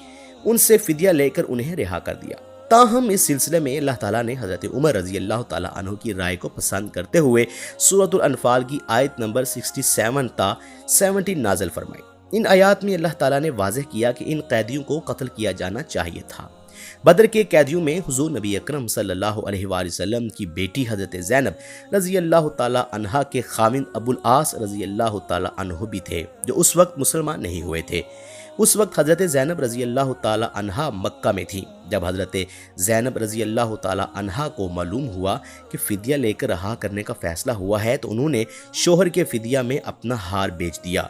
ان سے فدیہ لے کر انہیں رہا کر دیا۔ تاہم اس سلسلے میں اللہ تعالیٰ نے حضرت عمر رضی اللہ تعالیٰ عنہ کی رائے کو پسند کرتے ہوئے سورۃ الانفال کی آیت نمبر 67 تا 70 نازل فرمائی۔ ان آیات میں اللہ تعالیٰ نے واضح کیا کہ ان قیدیوں کو قتل کیا جانا چاہیے تھا۔ بدر کے قیدیوں میں حضور نبی اکرم صلی اللہ علیہ وآلہ وسلم کی بیٹی حضرت زینب رضی اللہ تعالیٰ عنہا کے خاوند ابو العاص رضی اللہ تعالیٰ عنہ بھی تھے، جو اس وقت مسلمان نہیں ہوئے تھے۔ اس وقت حضرت زینب رضی اللہ تعالی عنہا مکہ میں تھی۔ جب حضرت زینب رضی اللہ تعالی عنہا کو معلوم ہوا کہ فدیہ لے کر رہا کرنے کا فیصلہ ہوا ہے تو انہوں نے شوہر کے فدیہ میں اپنا ہار بیچ دیا۔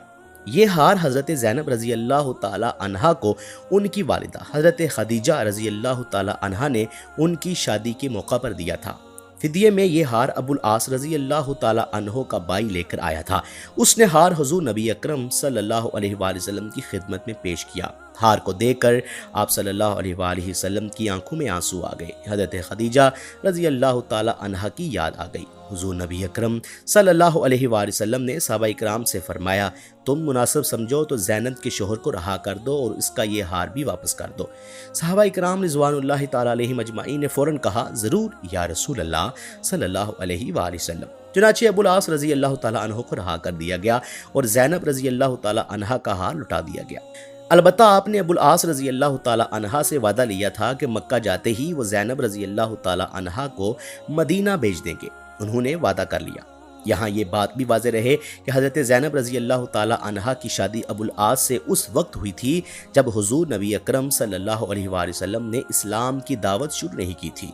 یہ ہار حضرت زینب رضی اللہ تعالی عنہا کو ان کی والدہ حضرت خدیجہ رضی اللہ تعالی عنہا نے ان کی شادی کے موقع پر دیا تھا۔ فدیے میں یہ ہار ابو العاص رضی اللہ تعالی عنہ کا بھائی لے کر آیا تھا۔ اس نے ہار حضور نبی اکرم صلی اللہ علیہ وآلہ وسلم کی خدمت میں پیش کیا۔ ہار کو دیکھ کر آپ صلی اللہ علیہ وآلہ وسلم کی آنکھوں میں آنسو آ گئے۔ حضرت خدیجہ رضی اللہ تعالی عنہا کی یاد آ گئی۔ حضور نبی اکرم صلی اللہ علیہ وآلہ وسلم نے صحابہ اکرام سے فرمایا، تم مناسب سمجھو تو زینب کے شوہر کو رہا کر دو اور اس کا یہ ہار بھی واپس کر دو۔ صحابہ اکرام رضوان اللہ تعالی علیہم اجمعین نے فوراً کہا، ضرور یا رسول اللہ صلی اللہ علیہ وآلہ وسلم۔ چنانچہ ابو العاص رضی اللہ تعالی عنہ کو رہا کر دیا گیا اور زینب رضی اللہ تعالی عنہا کا ہار لٹا دیا گیا۔ البتہ آپ نے ابو العاص رضی اللہ تعالی عنہا سے وعدہ لیا تھا کہ مکہ جاتے ہی وہ زینب رضی اللہ تعالی عنہا کو مدینہ بھیج دیں گے۔ انہوں نے وعدہ کر لیا۔ یہاں یہ بات بھی واضح رہے کہ حضرت زینب رضی اللہ تعالی عنہا کی شادی ابو العاص سے اس وقت ہوئی تھی جب حضور نبی اکرم صلی اللہ علیہ وآلہ وسلم نے اسلام کی دعوت شروع نہیں کی تھی۔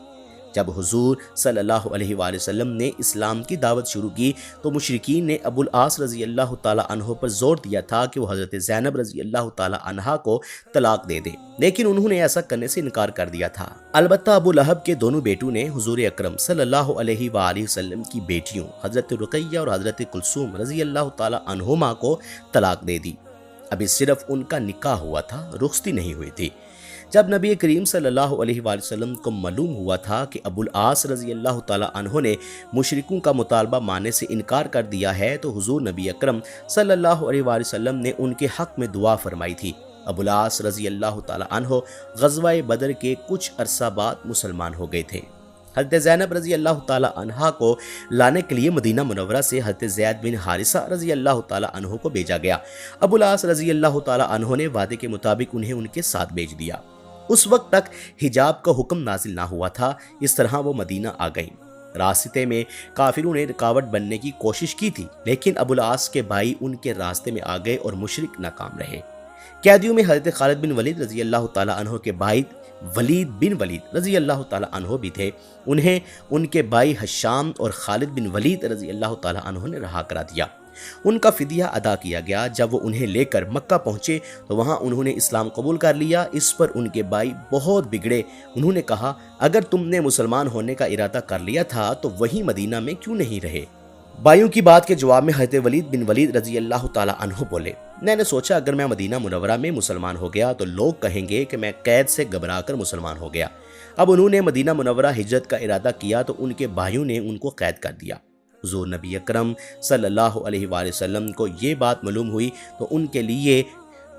جب حضور صلی اللہ علیہ وآلہ وسلم نے اسلام کی دعوت شروع کی تو مشرکین نے ابو العاص رضی اللہ تعالی عنہ پر زور دیا تھا کہ وہ حضرت زینب رضی اللہ تعالی عنہا کو طلاق دے دیں، لیکن انہوں نے ایسا کرنے سے انکار کر دیا تھا۔ البتہ ابو لہب کے دونوں بیٹوں نے حضور اکرم صلی اللہ علیہ وآلہ وسلم کی بیٹیوں حضرت رقیہ اور حضرت کلثوم رضی اللہ تعالی عنہما کو طلاق دے دی۔ ابھی صرف ان کا نکاح ہوا تھا، رخصتی نہیں ہوئی تھی۔ جب نبی کریم صلی اللہ علیہ وآلہ وسلم کو معلوم ہوا تھا کہ ابو العاص رضی اللہ تعالی عنہ نے مشرکوں کا مطالبہ ماننے سے انکار کر دیا ہے تو حضور نبی اکرم صلی اللہ علیہ وآلہ وسلم نے ان کے حق میں دعا فرمائی تھی۔ ابو العاص رضی اللہ تعالی عنہ غزوہ بدر کے کچھ عرصہ بعد مسلمان ہو گئے تھے۔ حضرت زینب رضی اللہ تعالی عنہا کو لانے کے لیے مدینہ منورہ سے حضرت زید بن حارثہ رضی اللہ تعالی عنہ کو بھیجا گیا۔ ابو العاص رضی اللہ تعالی عنہ نے وعدے کے مطابق انہیں ان کے ساتھ بھیج دیا۔ اس وقت تک حجاب کا حکم نازل نہ ہوا تھا، اس طرح وہ مدینہ آ گئیں۔ راستے میں کافروں نے رکاوٹ بننے کی کوشش کی تھی، لیکن ابو العاص کے بھائی ان کے راستے میں آ گئے اور مشرک ناکام رہے۔ قیدیوں میں حضرت خالد بن ولید رضی اللہ تعالی عنہ کے بھائی ولید بن ولید رضی اللہ تعالی عنہ بھی تھے۔ انہیں ان کے بھائی ہشام اور خالد بن ولید رضی اللہ تعالی عنہ نے رہا کرا دیا۔ ان کا فدیہ ادا کیا گیا۔ جب وہ انہیں لے کر مکہ پہنچے تو وہاں انہوں نے اسلام قبول کر لیا۔ اس پر ان کے بھائی بہت بگڑے۔ انہوں نے کہا، اگر تم نے مسلمان ہونے کا ارادہ کر لیا تھا تو وہی مدینہ میں کیوں نہیں رہے؟ بھائیوں کی بات کے جواب میں حضرت ولید بن ولید رضی اللہ تعالی عنہ بولے، میں نے سوچا اگر میں مدینہ منورہ میں مسلمان ہو گیا تو لوگ کہیں گے کہ میں قید سے گھبرا کر مسلمان ہو گیا۔ اب انہوں نے مدینہ منورہ ہجرت کا ارادہ کیا تو ان کے بھائیوں نے ان کو قید کر دیا۔ حضور نبی اکرم صلی اللہ علیہ وآلہ وسلم کو یہ بات معلوم ہوئی تو ان کے لیے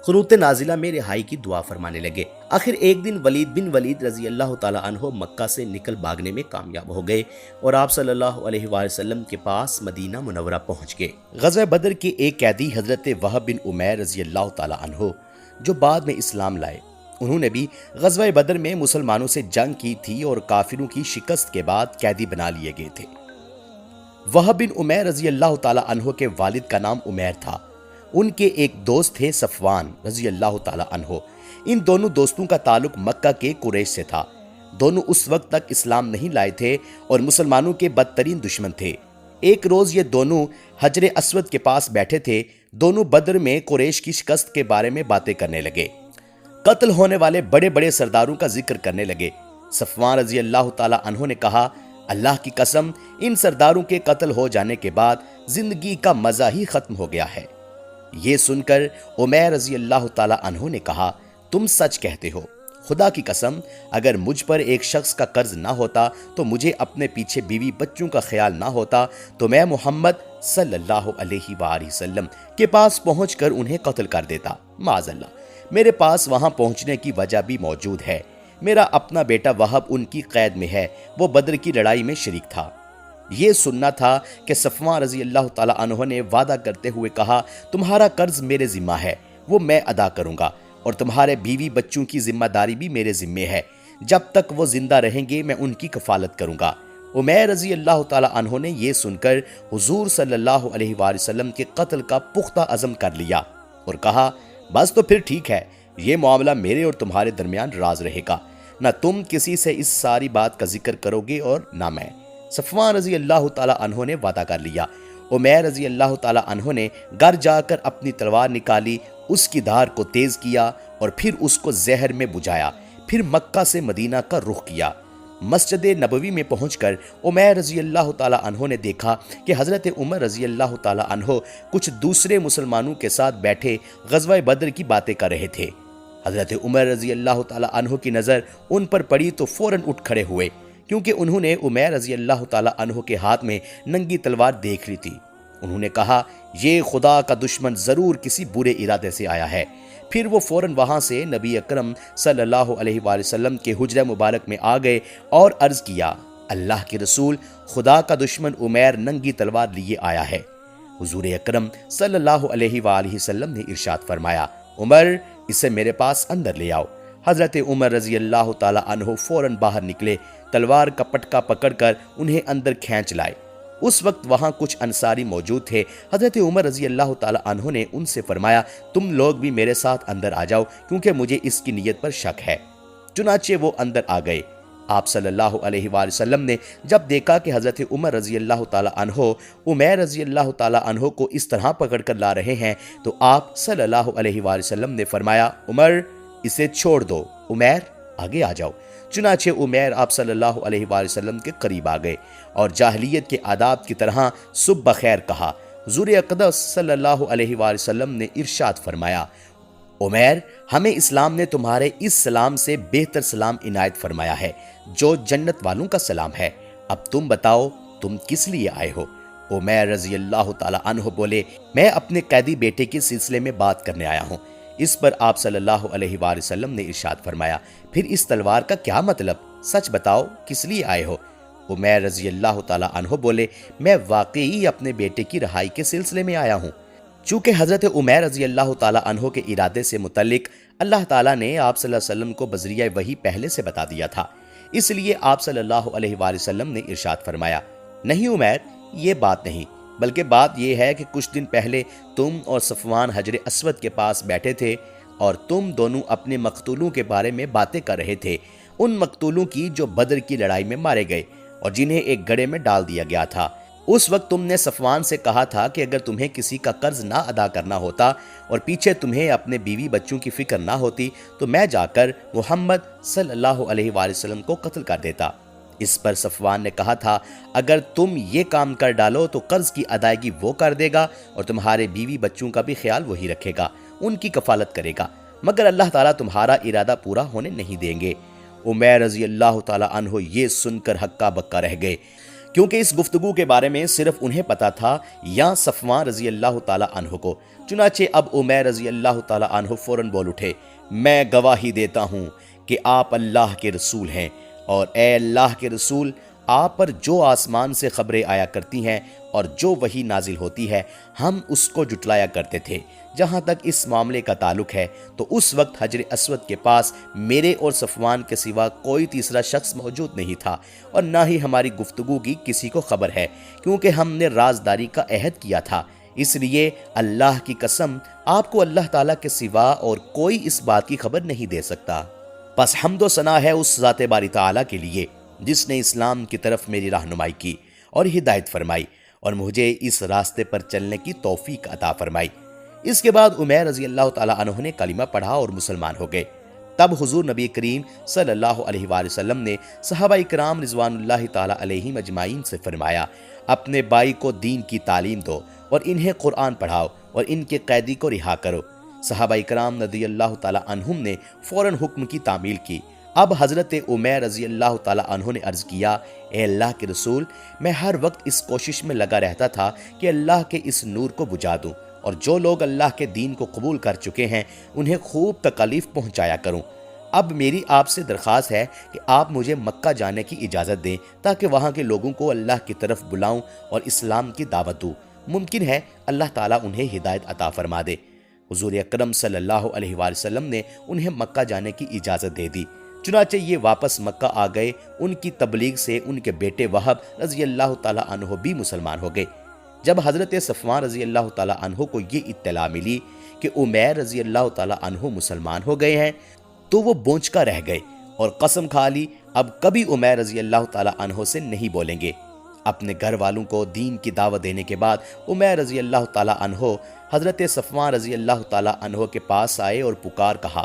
قنوت نازلہ میں رہائی کی دعا فرمانے لگے۔ آخر ایک دن ولید بن ولید رضی اللہ تعالی عنہ مکہ سے نکل بھاگنے میں کامیاب ہو گئے اور آپ صلی اللہ علیہ وآلہ وسلم کے پاس مدینہ منورہ پہنچ گئے۔ غزوہ بدر کے ایک قیدی حضرت وہب بن عمیر رضی اللہ تعالی عنہ جو بعد میں اسلام لائے، انہوں نے بھی غزوہ بدر میں مسلمانوں سے جنگ کی تھی اور کافروں کی شکست کے بعد قیدی بنا لیے گئے تھے۔ وہب بن عمیر رضی اللہ تعالی عنہ کے والد کا نام عمیر تھا۔ ان کے ایک دوست تھے صفوان رضی اللہ تعالی عنہ۔ ان دونوں دوستوں کا تعلق مکہ کے قریش سے تھا۔ دونوں اس وقت تک اسلام نہیں لائے تھے اور مسلمانوں کے بدترین دشمن تھے۔ ایک روز یہ دونوں حجر اسود کے پاس بیٹھے تھے۔ دونوں بدر میں قریش کی شکست کے بارے میں باتیں کرنے لگے۔ قتل ہونے والے بڑے بڑے سرداروں کا ذکر کرنے لگے۔ صفوان رضی اللہ تعالی عنہ نے کہا، اللہ کی قسم ان سرداروں کے قتل ہو جانے کے بعد زندگی کا مزہ ہی ختم ہو گیا ہے۔ یہ سن کر عمیر رضی اللہ تعالی عنہ نے کہا، تم سچ کہتے ہو، خدا کی قسم اگر مجھ پر ایک شخص کا قرض نہ ہوتا تو مجھے اپنے پیچھے بیوی بچوں کا خیال نہ ہوتا تو میں محمد صلی اللہ علیہ وآلہ وسلم کے پاس پہنچ کر انہیں قتل کر دیتا۔ معاذ اللہ، میرے پاس وہاں پہنچنے کی وجہ بھی موجود ہے۔ میرا اپنا بیٹا وہب ان کی قید میں ہے، وہ بدر کی لڑائی میں شریک تھا۔ یہ سننا تھا کہ صفوان رضی اللہ تعالی عنہ نے وعدہ کرتے ہوئے کہا، تمہارا قرض میرے ذمہ ہے، وہ میں ادا کروں گا، اور تمہارے بیوی بچوں کی ذمہ داری بھی میرے ذمہ ہے۔ جب تک وہ زندہ رہیں گے میں ان کی کفالت کروں گا۔ عمیر رضی اللہ تعالی عنہ نے یہ سن کر حضور صلی اللہ علیہ وآلہ وسلم کے قتل کا پختہ عزم کر لیا اور کہا، بس تو پھر ٹھیک ہے، یہ معاملہ میرے اور تمہارے درمیان راز رہے گا، نہ تم کسی سے اس ساری بات کا ذکر کرو گے اور نہ میں۔ صفوان رضی اللہ تعالی عنہ نے وعدہ کر لیا۔ عمیر رضی اللہ تعالی عنہ نے گھر جا کر اپنی تلوار نکالی، اس کی دھار کو تیز کیا اور پھر اس کو زہر میں بجھایا، پھر مکہ سے مدینہ کا رخ کیا۔ مسجد نبوی میں پہنچ کر عمیر رضی اللہ تعالی عنہ نے دیکھا کہ حضرت عمر رضی اللہ تعالی عنہ کچھ دوسرے مسلمانوں کے ساتھ بیٹھے غزوہ بدر کی باتیں کر رہے تھے۔ حضرت عمر رضی اللہ تعالی عنہ کی نظر ان پر پڑی تو فوراً اٹھ کھڑے ہوئے، کیونکہ انہوں نے عمیر رضی اللہ تعالی عنہ کے ہاتھ میں ننگی تلوار دیکھ لی تھی۔ انہوں نے کہا، یہ خدا کا دشمن ضرور کسی برے ارادے سے آیا ہے۔ پھر وہ فوراً وہاں سے نبی اکرم صلی اللہ علیہ وآلہ وسلم کے حجرہ مبارک میں آ گئے اور عرض کیا، اللہ کے رسول، خدا کا دشمن عمیر ننگی تلوار لیے آیا ہے۔ حضور اکرم صلی اللہ علیہ وآلہ وسلم نے ارشاد فرمایا، عمر، اسے میرے پاس اندر لے آؤ۔ حضرت عمر رضی اللہ تعالی عنہ فوراً باہر نکلے، تلوار کا پٹکا پکڑ کر انہیں اندر کھینچ لائے۔ اس وقت وہاں کچھ انصاری موجود تھے۔ حضرت عمر رضی اللہ تعالی عنہ نے ان سے فرمایا، تم لوگ بھی میرے ساتھ اندر آ جاؤ، کیونکہ مجھے اس کی نیت پر شک ہے۔ چنانچہ وہ اندر آ گئے۔ آپ صلی اللہ علیہ وآلہ وسلم نے جب دیکھا کہ حضرت عمر رضی اللہ تعالی عنہ عمیر رضی اللہ تعالی عنہ کو اس طرح پکڑ کر لا رہے ہیں تو آپ صلی اللہ علیہ وآلہ وسلم نے فرمایا، عمر اسے چھوڑ دو، عمیر آگے آ جاؤ۔ چنانچہ عمیر آپ صلی اللہ علیہ وآلہ وسلم کے قریب آ گئے اور جاہلیت کے آداب کی طرح صبح بخیر کہا۔ حضور اقدس صلی اللہ علیہ وآلہ وسلم نے ارشاد فرمایا، عمیر ہمیں اسلام نے تمہارے اس سلام سے بہتر سلام عنایت فرمایا ہے جو جنت والوں کا سلام ہے، اب تم بتاؤ تم کس لیے آئے ہو؟ عمیر رضی اللہ تعالی عنہ بولے، میں اپنے قیدی بیٹے کے سلسلے میں بات کرنے آیا ہوں۔ اس پر آپ صلی اللہ علیہ وآلہ وسلم نے ارشاد فرمایا، پھر اس تلوار کا کیا مطلب؟ سچ بتاؤ کس لیے آئے ہو؟ عمیر رضی اللہ تعالی عنہ بولے، میں واقعی اپنے بیٹے کی رہائی کے سلسلے میں آیا ہوں۔ چونکہ حضرت عمیر رضی اللہ تعالی عنہ کے ارادے سے متعلق اللہ تعالیٰ نے آپ صلی اللہ علیہ وسلم کو بذریعہ وحی پہلے سے بتا دیا تھا، اس لیے آپ صلی اللہ علیہ وآلہ وسلم نے ارشاد فرمایا، نہیں عمیر، یہ بات نہیں، بلکہ بات یہ ہے کہ کچھ دن پہلے تم اور صفوان حجر اسود کے پاس بیٹھے تھے اور تم دونوں اپنے مقتولوں کے بارے میں باتیں کر رہے تھے، ان مقتولوں کی جو بدر کی لڑائی میں مارے گئے اور جنہیں ایک گڑھے میں ڈال دیا گیا تھا۔ اس وقت تم نے صفوان سے کہا تھا کہ اگر تمہیں کسی کا قرض نہ ادا کرنا ہوتا اور پیچھے تمہیں اپنے بیوی بچوں کی فکر نہ ہوتی تو میں جا کر محمد صلی اللہ علیہ وآلہ وسلم کو قتل کر دیتا۔ اس پر صفوان نے کہا تھا، اگر تم یہ کام کر ڈالو تو قرض کی ادائیگی وہ کر دے گا اور تمہارے بیوی بچوں کا بھی خیال وہی رکھے گا، ان کی کفالت کرے گا، مگر اللہ تعالیٰ تمہارا ارادہ پورا ہونے نہیں دیں گے۔ عمیر رضی اللہ تعالی عنہ یہ سن کر ہکا بکا رہ گئے، کیونکہ اس گفتگو کے بارے میں صرف انہیں پتا تھا یا صفوان رضی اللہ تعالی عنہ کو۔ چنانچہ اب عمیر رضی اللہ تعالی عنہ فوراً بول اٹھے، میں گواہی دیتا ہوں کہ آپ اللہ کے رسول ہیں، اور اے اللہ کے رسول، آپ پر جو آسمان سے خبریں آیا کرتی ہیں اور جو وحی نازل ہوتی ہے ہم اس کو جھٹلایا کرتے تھے۔ جہاں تک اس معاملے کا تعلق ہے تو اس وقت حجر اسود کے پاس میرے اور صفوان کے سوا کوئی تیسرا شخص موجود نہیں تھا، اور نہ ہی ہماری گفتگو کی کسی کو خبر ہے، کیونکہ ہم نے رازداری کا عہد کیا تھا۔ اس لیے اللہ کی قسم، آپ کو اللہ تعالیٰ کے سوا اور کوئی اس بات کی خبر نہیں دے سکتا۔ پس حمد و ثنا ہے اس ذات باری تعالیٰ کے لیے جس نے اسلام کی طرف میری رہنمائی کی اور ہدایت فرمائی اور مجھے اس راستے پر چلنے کی توفیق عطا فرمائی۔ اس کے بعد عمیر رضی اللہ تعالی عنہ نے کلمہ پڑھا اور مسلمان ہو گئے۔ تب حضور نبی کریم صلی اللہ علیہ وآلہ وسلم نے صحابہ اکرام رضوان اللہ تعالی علیہم اجمعین سے فرمایا، اپنے بھائی کو دین کی تعلیم دو اور انہیں قرآن پڑھاؤ اور ان کے قیدی کو رہا کرو۔ صحابہ اکرام رضی اللہ تعالی عنہم نے فوراً حکم کی تعمیل کی۔ اب حضرت عمیر رضی اللہ تعالی عنہ نے عرض کیا، اے اللہ کے رسول، میں ہر وقت اس کوشش میں لگا رہتا تھا کہ اللہ کے اس نور کو بجھا دوں، اور جو لوگ اللہ کے دین کو قبول کر چکے ہیں انہیں خوب تکلیف پہنچایا کروں۔ اب میری آپ سے درخواست ہے کہ آپ مجھے مکہ جانے کی اجازت دیں تاکہ وہاں کے لوگوں کو اللہ کی طرف بلاؤں اور اسلام کی دعوت دوں، ممکن ہے اللہ تعالیٰ انہیں ہدایت عطا فرما دے۔ حضور اکرم صلی اللہ علیہ وآلہ وسلم نے انہیں مکہ جانے کی اجازت دے دی۔ چنانچہ یہ واپس مکہ آ گئے۔ ان کی تبلیغ سے ان کے بیٹے وہب رضی اللہ تعالی عنہ بھی مسلمان ہو گئے۔ جب حضرت صفوان رضی اللہ تعالی عنہ کو یہ اطلاع ملی کہ عمیر رضی اللہ تعالی عنہ مسلمان ہو گئے ہیں تو وہ بونچکا رہ گئے اور قسم کھا لی اب کبھی عمیر رضی اللہ تعالی عنہ سے نہیں بولیں گے۔ اپنے گھر والوں کو دین کی دعوت دینے کے بعد عمیر رضی اللہ تعالی عنہ حضرت صفوان رضی اللہ تعالی عنہ کے پاس آئے اور پکار کہا،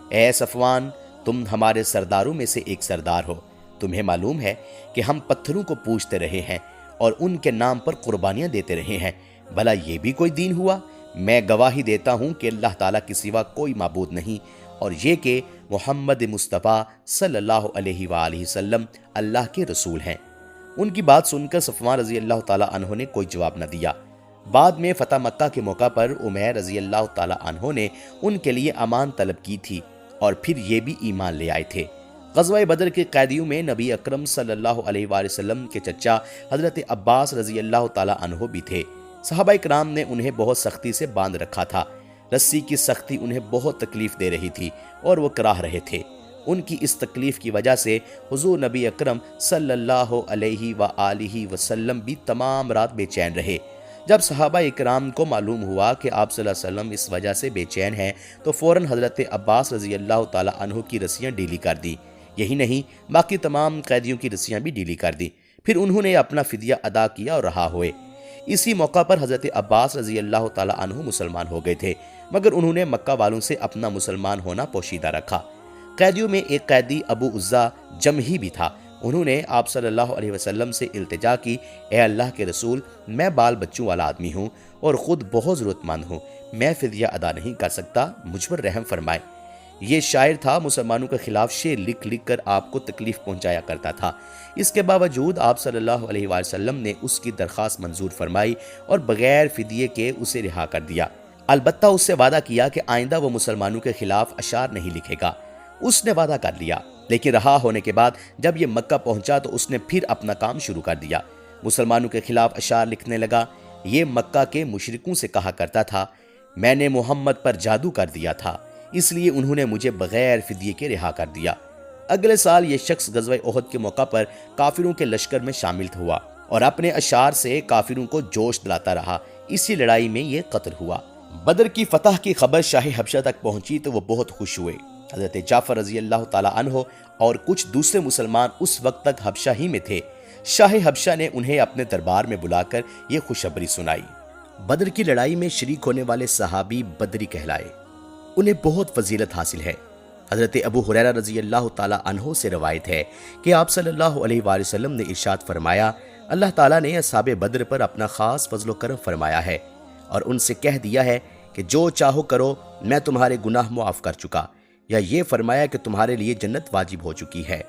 اے صفوان، تم ہمارے سرداروں میں سے ایک سردار ہو۔ تمہیں معلوم ہے کہ ہم پتھروں کو پوجتے رہے ہیں اور ان کے نام پر قربانیاں دیتے رہے ہیں، بھلا یہ بھی کوئی دین ہوا؟ میں گواہی دیتا ہوں کہ اللہ تعالیٰ کے سوا کوئی معبود نہیں، اور یہ کہ محمد مصطفیٰ صلی اللہ علیہ وآلہ وسلم اللہ کے رسول ہیں۔ ان کی بات سن کر صفوان رضی اللہ تعالیٰ عنہ نے کوئی جواب نہ دیا۔ بعد میں فتح مکہ کے موقع پر عمیر رضی اللہ تعالیٰ عنہ نے ان کے لیے امان طلب کی تھی اور پھر یہ بھی ایمان لے آئے تھے۔ غزوہ بدر کے قیدیوں میں نبی اکرم صلی اللہ علیہ وآلہ وسلم کے چچا حضرت عباس رضی اللہ تعالیٰ عنہ بھی تھے۔ صحابہ اکرام نے انہیں بہت سختی سے باندھ رکھا تھا۔ رسی کی سختی انہیں بہت تکلیف دے رہی تھی اور وہ کراہ رہے تھے۔ ان کی اس تکلیف کی وجہ سے حضور نبی اکرم صلی اللہ علیہ وآلہ وسلم بھی تمام رات بے چین رہے۔ جب صحابہ اکرام کو معلوم ہوا کہ آپ صلی اللہ علیہ وسلم اس وجہ سے بے چین ہیں تو فوراً حضرت عباس رضی اللہ تعالیٰ عنہ کی رسیاں ڈھیلی کر دی۔ یہی نہیں باقی تمام قیدیوں کی رسیاں بھی ڈھیلی کر دی۔ پھر انہوں نے اپنا فدیہ ادا کیا اور رہا ہوئے۔ اسی موقع پر حضرت عباس رضی اللہ تعالیٰ عنہ مسلمان ہو گئے تھے، مگر انہوں نے مکہ والوں سے اپنا مسلمان ہونا پوشیدہ رکھا۔ قیدیوں میں ایک قیدی ابو عزا جمحی بھی تھا۔ انہوں نے آپ صلی اللہ علیہ وسلم سے التجا کی، اے اللہ کے رسول، میں بال بچوں والا آدمی ہوں اور خود بہت ضرورت مند ہوں، میں فدیہ ادا نہیں کر سکتا، مجھ پر رحم فرمائے۔ یہ شاعر تھا، مسلمانوں کے خلاف شعر لکھ لکھ کر آپ کو تکلیف پہنچایا کرتا تھا۔ اس کے باوجود آپ صلی اللہ علیہ وآلہ وسلم نے اس کی درخواست منظور فرمائی اور بغیر فدیے کے اسے رہا کر دیا۔ البتہ اس سے وعدہ کیا کہ آئندہ وہ مسلمانوں کے خلاف اشعار نہیں لکھے گا۔ اس نے وعدہ کر لیا، لیکن رہا ہونے کے بعد جب یہ مکہ پہنچا تو اس نے پھر اپنا کام شروع کر دیا۔ مسلمانوں کے خلاف اشعار لکھنے لگا۔ یہ مکہ کے مشرکوں سے کہا کرتا تھا، میں نے محمد پر جادو کر دیا تھا، اس لیے انہوں نے مجھے بغیر فدیے کے رہا کر دیا۔ اگلے سال یہ شخص غزوہ احد کے موقع پر کافروں کے لشکر میں شامل ہوا اور اپنے اشعار سے کافروں کو جوش دلاتا رہا۔ اسی لڑائی میں یہ قتل ہوا۔ بدر کی فتح کی خبر شاہ حبشہ تک پہنچی تو وہ بہت خوش ہوئے۔ حضرت جعفر رضی اللہ تعالیٰ عنہ اور کچھ دوسرے مسلمان اس وقت تک حبشہ ہی میں تھے۔ شاہ حبشہ نے انہیں اپنے دربار میں بلا کر یہ خوشخبری سنائی۔ بدر کی لڑائی میں شریک ہونے والے صحابی بدری کہلائے، انہیں بہت فضیلت حاصل ہے۔ حضرت ابو ہریرہ رضی اللہ تعالیٰ عنہ سے روایت ہے کہ آپ صلی اللہ علیہ وآلہ وسلم نے ارشاد فرمایا، اللہ تعالیٰ نے اصحاب بدر پر اپنا خاص فضل و کرم فرمایا ہے اور ان سے کہہ دیا ہے کہ جو چاہو کرو، میں تمہارے گناہ معاف کر چکا، یا یہ فرمایا کہ تمہارے لیے جنت واجب ہو چکی ہے۔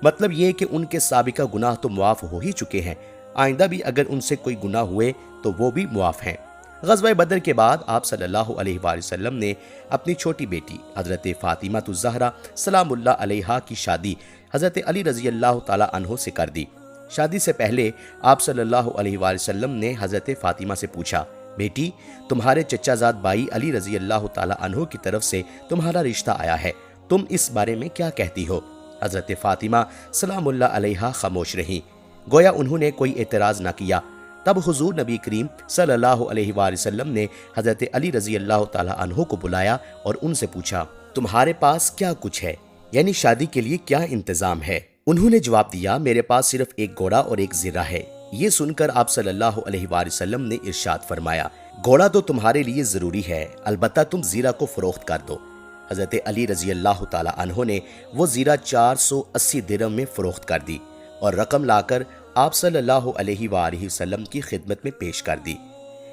مطلب یہ کہ ان کے سابقہ گناہ تو معاف ہو ہی چکے ہیں، آئندہ بھی اگر ان سے کوئی گناہ ہوئے تو وہ بھی معاف ہیں۔ غزوہ بدر کے بعد آپ صلی اللہ علیہ وآلہ وسلم نے اپنی چھوٹی بیٹی حضرت فاطمہ الزہرا سلام اللہ علیہا کی شادی حضرت علی رضی اللہ تعالیٰ عنہ سے کر دی۔ شادی سے پہلے آپ صلی اللہ علیہ وآلہ وسلم نے حضرت فاطمہ سے پوچھا، بیٹی، تمہارے چچا زاد بھائی علی رضی اللہ تعالیٰ عنہ کی طرف سے تمہارا رشتہ آیا ہے، تم اس بارے میں کیا کہتی ہو؟ حضرت فاطمہ سلام اللہ علیہا خاموش رہیں، گویا انہوں نے کوئی اعتراض نہ کیا۔ تب حضور نبی کریم صلی اللہ علیہ وآلہ وسلم نے حضرت علی رضی اللہ تعالیٰ عنہ کو بلایا اور ان سے پوچھا، تمہارے پاس کیا کچھ ہے، یعنی شادی کے لیے کیا انتظام ہے؟ انہوں نے جواب دیا، میرے پاس صرف ایک گھوڑا اور ایک زرہ ہے۔ یہ سن کر آپ صلی اللہ علیہ وآلہ وسلم نے ارشاد فرمایا، گھوڑا تو تمہارے لیے ضروری ہے، البتہ تم زیرہ کو فروخت کر دو۔ حضرت علی رضی اللہ تعالیٰ عنہ نے وہ زیرہ 480 درہم میں فروخت کر دی اور رقم لا کر آپ صلی اللہ علیہ وآلہ وسلم کی خدمت میں پیش کر دی۔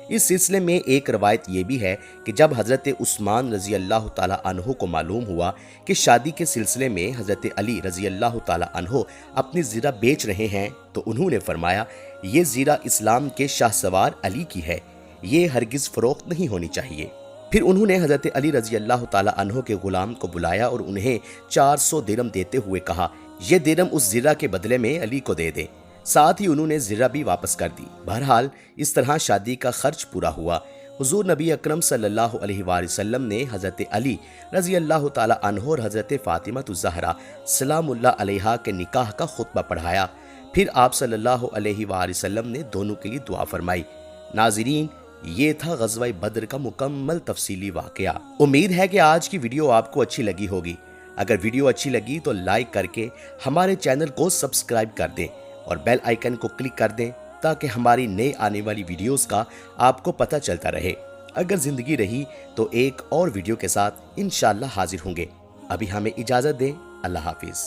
اس سلسلے میں ایک روایت یہ بھی ہے کہ جب حضرت عثمان رضی اللہ تعالیٰ عنہ کو معلوم ہوا کہ شادی کے سلسلے میں حضرت علی رضی اللہ تعالیٰ عنہ اپنی زیرہ بیچ رہے ہیں تو انہوں نے فرمایا، یہ زیرہ اسلام کے شاہ سوار علی کی ہے، یہ ہرگز فروخت نہیں ہونی چاہیے۔ پھر انہوں نے حضرت علی رضی اللہ تعالیٰ عنہ کے غلام کو بلایا اور انہیں 400 درہم دیتے ہوئے کہا، یہ درہم اس زیرہ کے بدلے میں علی کو دے دیں۔ ساتھ ہی انہوں نے زیرہ بھی واپس کر دی۔ بہرحال اس طرح شادی کا خرچ پورا ہوا۔ حضور نبی اکرم صلی اللہ علیہ وآلہ وسلم نے حضرت علی رضی اللہ تعالیٰ عنہ اور حضرت فاطمہ الزہرا سلام اللہ علیہا کے نکاح کا خطبہ پڑھایا۔ پھر آپ صلی اللہ علیہ وآلہ وسلم نے دونوں کے لیے دعا فرمائی۔ ناظرین، یہ تھا غزوہ بدر کا مکمل تفصیلی واقعہ۔ امید ہے کہ آج کی ویڈیو آپ کو اچھی لگی ہوگی۔ اگر ویڈیو اچھی لگی تو لائک کر کے ہمارے چینل کو سبسکرائب کر دیں اور بیل آئیکن کو کلک کر دیں تاکہ ہماری نئے آنے والی ویڈیوز کا آپ کو پتہ چلتا رہے۔ اگر زندگی رہی تو ایک اور ویڈیو کے ساتھ انشاءاللہ حاضر ہوں گے۔ ابھی ہمیں اجازت دیں، اللہ حافظ۔